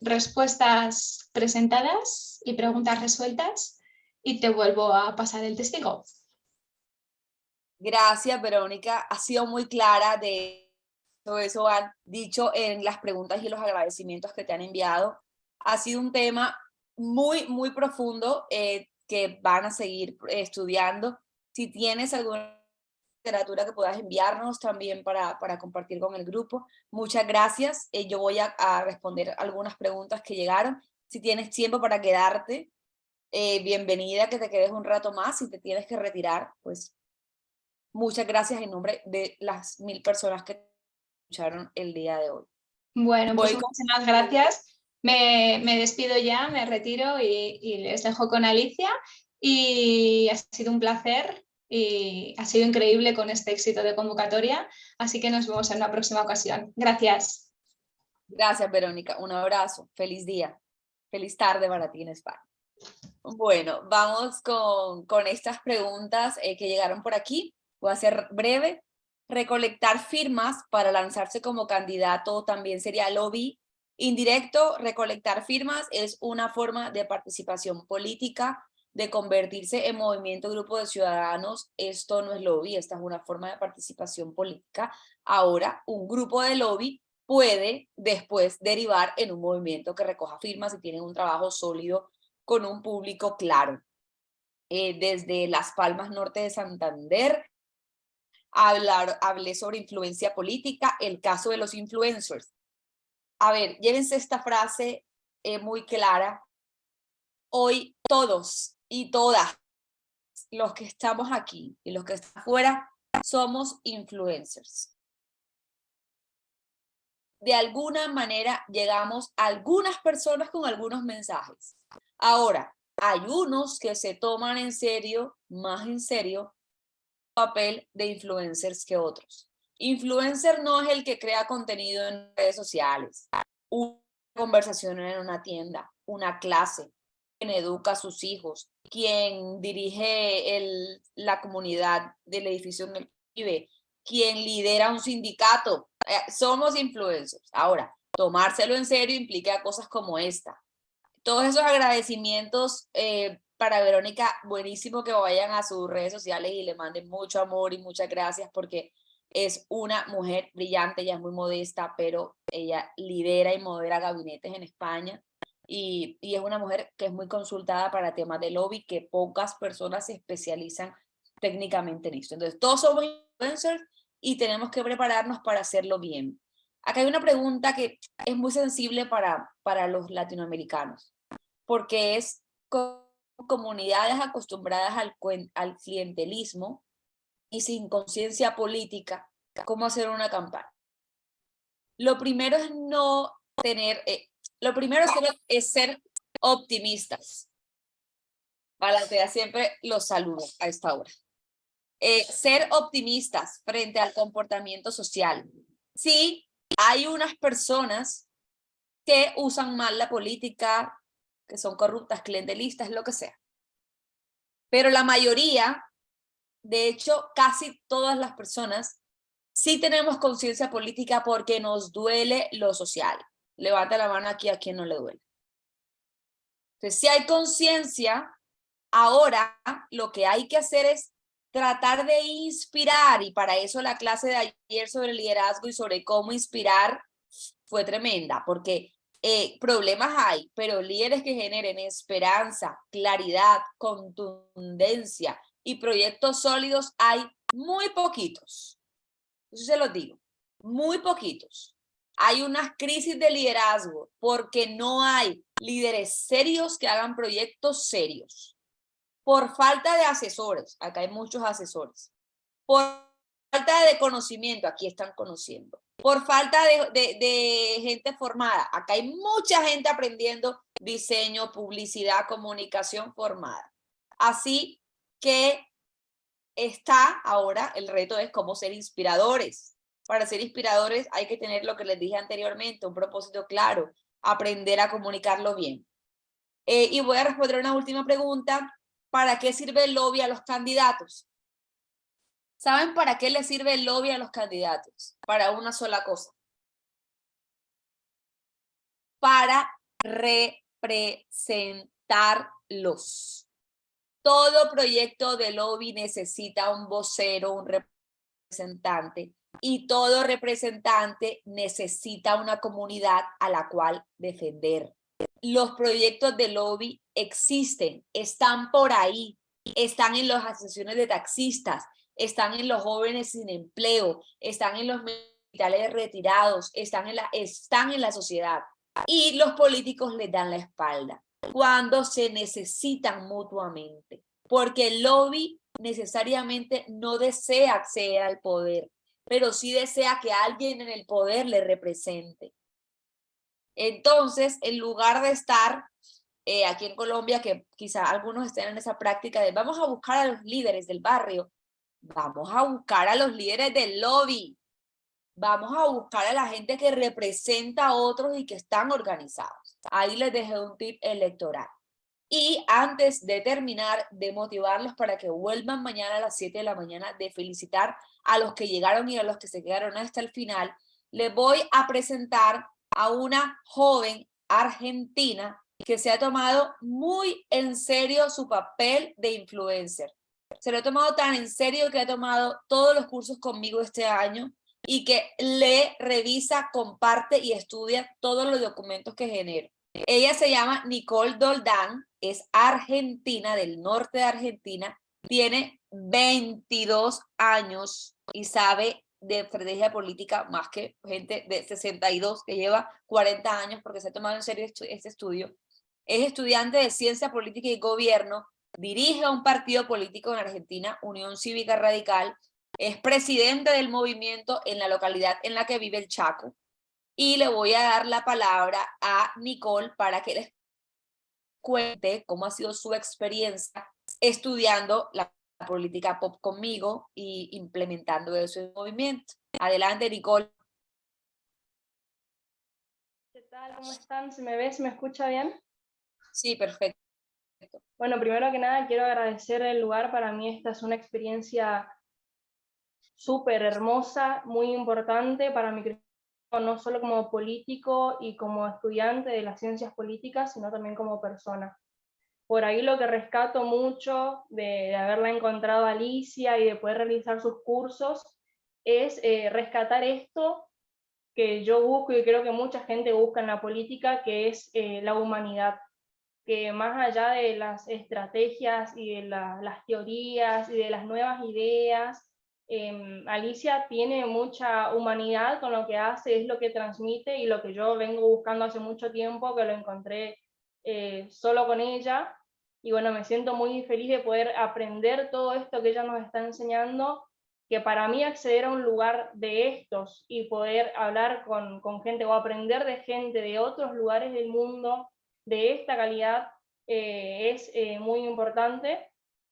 respuestas presentadas y preguntas resueltas y te vuelvo a pasar el testigo. Gracias, Verónica. Ha sido muy clara de todo eso han dicho en las preguntas y los agradecimientos que te han enviado. Ha sido un tema muy, muy profundo que van a seguir estudiando. Si tienes alguna literatura que puedas enviarnos también para compartir con el grupo, muchas gracias. Yo voy a responder algunas preguntas que llegaron. Si tienes tiempo para quedarte, bienvenida, que te quedes un rato más. Si te tienes que retirar, pues muchas gracias en nombre de las 1000 personas que escucharon el día de hoy. Bueno, pues muchísimas gracias. Me despido ya, me retiro y les dejo con Alicia. Y ha sido un placer y ha sido increíble con este éxito de convocatoria. Así que nos vemos en una próxima ocasión. Gracias. Gracias, Verónica. Un abrazo. Feliz día. Feliz tarde para ti en España. Bueno, vamos con estas preguntas que llegaron por aquí. Voy a ser breve. Recolectar firmas para lanzarse como candidato también sería lobby indirecto. Recolectar firmas es una forma de participación política, de convertirse en movimiento grupo de ciudadanos. Esto no es lobby, esta es una forma de participación política. Ahora, un grupo de lobby puede después derivar en un movimiento que recoja firmas y tiene un trabajo sólido con un público claro. Desde Las Palmas Norte de Santander, hablé sobre influencia política, el caso de los influencers. A ver, llévense esta frase muy clara. Hoy todos y todas los que estamos aquí y los que están afuera somos influencers. De alguna manera llegamos a algunas personas con algunos mensajes. Ahora, hay unos que se toman en serio, más en serio, el papel de influencers que otros. Influencer no es el que crea contenido en redes sociales, una conversación en una tienda, una clase, quien educa a sus hijos, quien dirige la comunidad del edificio en el que vive, quien lidera un sindicato, somos influencers. Ahora, tomárselo en serio implica cosas como esta. Todos esos agradecimientos para Verónica, buenísimo que vayan a sus redes sociales y le manden mucho amor y muchas gracias porque es una mujer brillante, ella es muy modesta, pero ella lidera y modera gabinetes en España y es una mujer que es muy consultada para temas de lobby, que pocas personas se especializan técnicamente en esto. Entonces, todos somos influencers y tenemos que prepararnos para hacerlo bien. Acá hay una pregunta que es muy sensible para los latinoamericanos, porque es comunidades acostumbradas al clientelismo y sin conciencia política, cómo hacer una campaña. Lo primero es no tener, lo primero es ser optimistas. Balantea siempre los saludo a esta hora. Ser optimistas frente al comportamiento social. Sí, hay unas personas que usan mal la política, que son corruptas, clientelistas, lo que sea. Pero la mayoría, de hecho, casi todas las personas, sí tenemos conciencia política porque nos duele lo social. Levanta la mano aquí a quien no le duele. Entonces, si hay conciencia, ahora lo que hay que hacer es tratar de inspirar, y para eso la clase de ayer sobre liderazgo y sobre cómo inspirar fue tremenda, porque problemas hay, pero líderes que generen esperanza, claridad, contundencia y proyectos sólidos hay muy poquitos. Eso se los digo, muy poquitos. Hay unas crisis de liderazgo porque no hay líderes serios que hagan proyectos serios. Por falta de asesores, acá hay muchos asesores. Por falta de conocimiento, aquí están conociendo. Por falta de gente formada, acá hay mucha gente aprendiendo diseño, publicidad, comunicación formada. Así que está ahora, el reto es cómo ser inspiradores. Para ser inspiradores hay que tener lo que les dije anteriormente, un propósito claro, aprender a comunicarlo bien. Y voy a responder una última pregunta. ¿Para qué sirve el lobby a los candidatos? ¿Saben para qué le sirve el lobby a los candidatos? Para una sola cosa. Para representarlos. Todo proyecto de lobby necesita un vocero, un representante, y todo representante necesita una comunidad a la cual defender. Los proyectos de lobby existen, están por ahí, están en las asociaciones de taxistas, están en los jóvenes sin empleo, están en los militares retirados, están en la sociedad. Y los políticos les dan la espalda cuando se necesitan mutuamente, porque el lobby necesariamente no desea acceder al poder, pero sí desea que alguien en el poder le represente. Entonces, en lugar de estar aquí en Colombia, que quizá algunos estén en esa práctica de vamos a buscar a los líderes del barrio, vamos a buscar a los líderes del lobby, vamos a buscar a la gente que representa a otros y que están organizados. Ahí les dejé un tip electoral. Y antes de terminar, de motivarlos para que vuelvan mañana a las 7 de la mañana, de felicitar a los que llegaron y a los que se quedaron hasta el final, les voy a presentar a una joven argentina que se ha tomado muy en serio su papel de influencer. Se lo ha tomado tan en serio que ha tomado todos los cursos conmigo este año y que lee, revisa, comparte y estudia todos los documentos que genero. Ella se llama Nicole Doldán, es argentina, del norte de Argentina, tiene 22 años y sabe de estrategia política más que gente de 62 que lleva 40 años porque se ha tomado en serio este estudio. Es estudiante de Ciencia Política y Gobierno, dirige un partido político en Argentina, Unión Cívica Radical, es presidente del movimiento en la localidad en la que vive el Chaco. Y le voy a dar la palabra a Nicole para que les cuente cómo ha sido su experiencia estudiando la política pop conmigo y implementando eso en el movimiento. Adelante, Nicole. ¿Qué tal? ¿Cómo están? ¿Se me ve? ¿Se me escucha bien? Sí, perfecto. Bueno, primero que nada quiero agradecer el lugar. Para mí esta es una experiencia súper hermosa, muy importante para mi crecimiento, no solo como político y como estudiante de las ciencias políticas, sino también como persona. Por ahí lo que rescato mucho de haberla encontrado a Alicia y de poder realizar sus cursos es rescatar esto que yo busco y creo que mucha gente busca en la política, que es la humanidad, que más allá de las estrategias y de las teorías y de las nuevas ideas, Alicia tiene mucha humanidad con lo que hace, es lo que transmite y lo que yo vengo buscando hace mucho tiempo, que lo encontré solo con ella. Y bueno, me siento muy feliz de poder aprender todo esto que ella nos está enseñando, que para mí acceder a un lugar de estos y poder hablar con gente o aprender de gente de otros lugares del mundo de esta calidad es muy importante,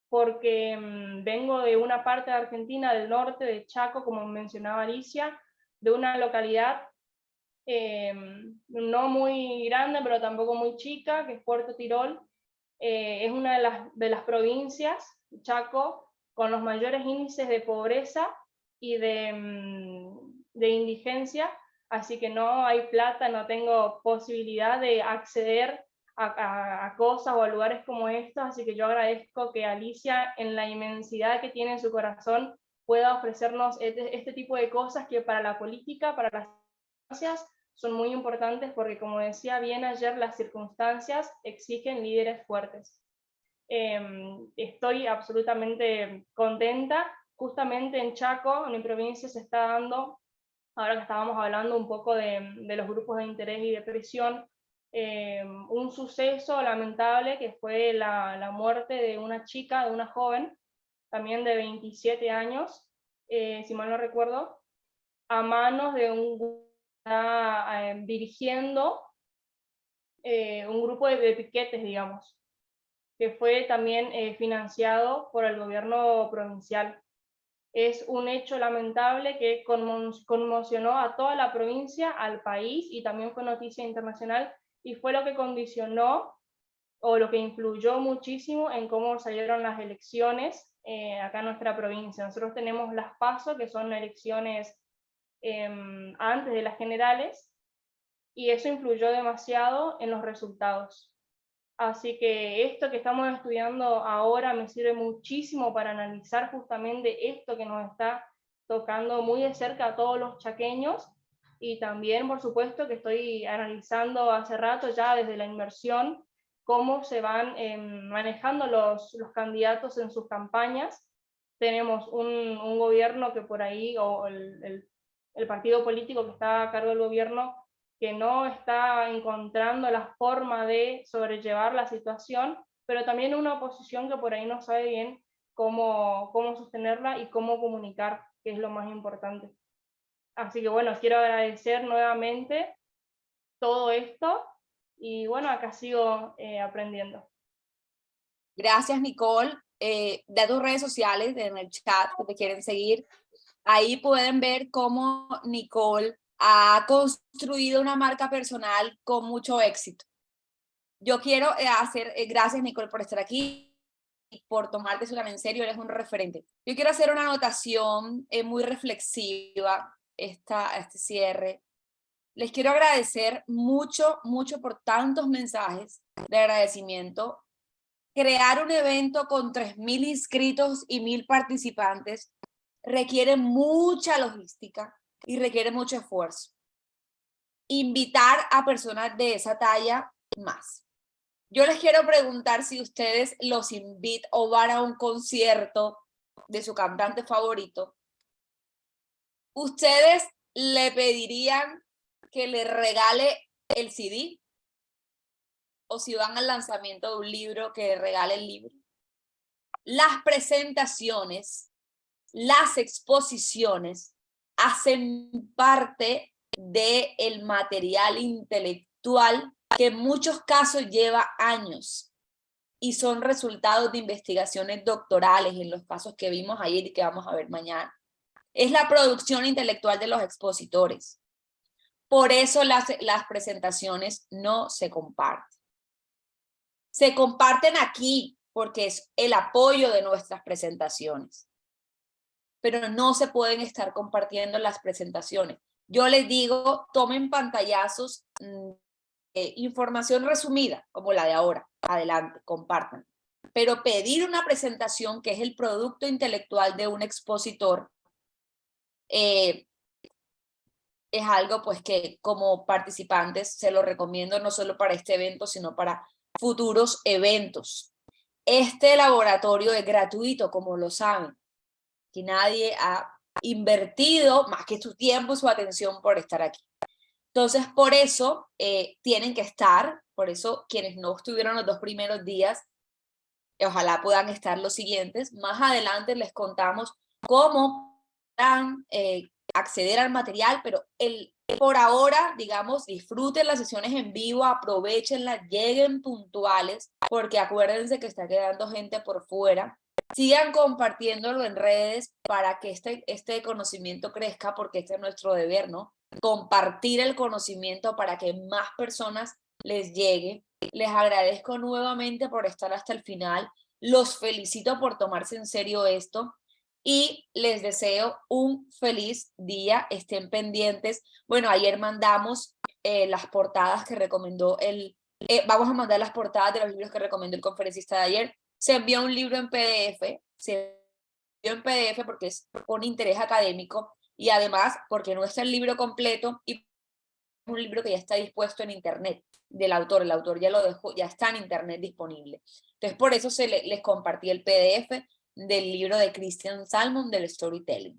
porque vengo de una parte de Argentina, del norte, de Chaco, como mencionaba Alicia, de una localidad no muy grande, pero tampoco muy chica, que es Puerto Tirol. Es una de las provincias, Chaco, con los mayores índices de pobreza y de indigencia, así que no hay plata, no tengo posibilidad de acceder a cosas o a lugares como estos, así que yo agradezco que Alicia, en la inmensidad que tiene en su corazón, pueda ofrecernos este tipo de cosas que para la política, para las ciencias, son muy importantes, porque como decía bien ayer, las circunstancias exigen líderes fuertes. Estoy absolutamente contenta. Justamente en Chaco, en mi provincia, se está dando, ahora que estábamos hablando un poco de los grupos de interés y de presión, un suceso lamentable que fue la muerte de una chica, de una joven, también de 27 años, si mal no recuerdo, a manos de un grupo que está dirigiendo un grupo de piquetes, digamos, que fue también financiado por el gobierno provincial. Es un hecho lamentable que conmocionó a toda la provincia, al país, y también fue noticia internacional, y fue lo que condicionó o lo que influyó muchísimo en cómo salieron las elecciones acá en nuestra provincia. Nosotros tenemos las PASO, que son elecciones antes de las generales, y eso influyó demasiado en los resultados. Así que esto que estamos estudiando ahora me sirve muchísimo para analizar justamente esto que nos está tocando muy de cerca a todos los chaqueños, y también, por supuesto, que estoy analizando hace rato ya desde la inversión cómo se van manejando los candidatos en sus campañas. Tenemos un gobierno que por ahí, o el partido político que está a cargo del gobierno, que no está encontrando la forma de sobrellevar la situación, pero también una oposición que por ahí no sabe bien cómo sostenerla y cómo comunicar, que es lo más importante. Así que bueno, quiero agradecer nuevamente todo esto, y bueno, acá sigo aprendiendo. Gracias, Nicole. Da tus redes sociales en el chat que te quieren seguir. Ahí pueden ver cómo Nicole ha construido una marca personal con mucho éxito. Yo quiero gracias, Nicole, por estar aquí y por tomarte eso tan en serio, eres un referente. Yo quiero hacer una anotación muy reflexiva este cierre. Les quiero agradecer mucho, mucho por tantos mensajes de agradecimiento. Crear un evento con 3.000 inscritos y 1.000 participantes requiere mucha logística y requiere mucho esfuerzo. Invitar a personas de esa talla más. Yo les quiero preguntar si ustedes los invitan o van a un concierto de su cantante favorito. ¿Ustedes le pedirían que le regale el CD? ¿O si van al lanzamiento de un libro, que le regale el libro? Las presentaciones, las exposiciones hacen parte del material intelectual que en muchos casos lleva años y son resultados de investigaciones doctorales en los casos que vimos ayer y que vamos a ver mañana. Es la producción intelectual de los expositores. Por eso las presentaciones no se comparten. Se comparten aquí porque es el apoyo de nuestras presentaciones. pero no se pueden estar compartiendo las presentaciones. Yo les digo, tomen pantallazos, información resumida, como la de ahora, adelante, compartan. Pero pedir una presentación que es el producto intelectual de un expositor, es algo pues que como participantes se lo recomiendo no solo para este evento, sino para futuros eventos. Este laboratorio es gratuito, como lo saben, que nadie ha invertido más que su tiempo y su atención por estar aquí. Entonces, por eso tienen que estar, por eso quienes no estuvieron los 2 primeros días, ojalá puedan estar los siguientes. Más adelante les contamos cómo podrán acceder al material, pero por ahora, digamos, disfruten las sesiones en vivo, aprovechenlas, lleguen puntuales, porque acuérdense que está quedando gente por fuera. Sigan compartiéndolo en redes para que este conocimiento crezca, porque este es nuestro deber, ¿no? Compartir el conocimiento para que más personas les llegue. Les agradezco nuevamente por estar hasta el final. Los felicito por tomarse en serio esto y les deseo un feliz día. Estén pendientes. Bueno, ayer mandamos las portadas que recomendó vamos a mandar las portadas de los libros que recomendó el conferencista de ayer. Se envió un libro en PDF, se envió en PDF porque es con interés académico y además porque no está el libro completo y un libro que ya está dispuesto en internet del autor. El autor ya lo dejó, ya está en internet disponible. Entonces por eso les compartí el PDF del libro de Christian Salmon del Storytelling.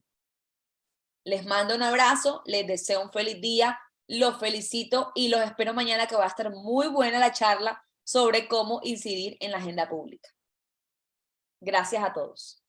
Les mando un abrazo, les deseo un feliz día, los felicito y los espero mañana, que va a estar muy buena la charla sobre cómo incidir en la agenda pública. Gracias a todos.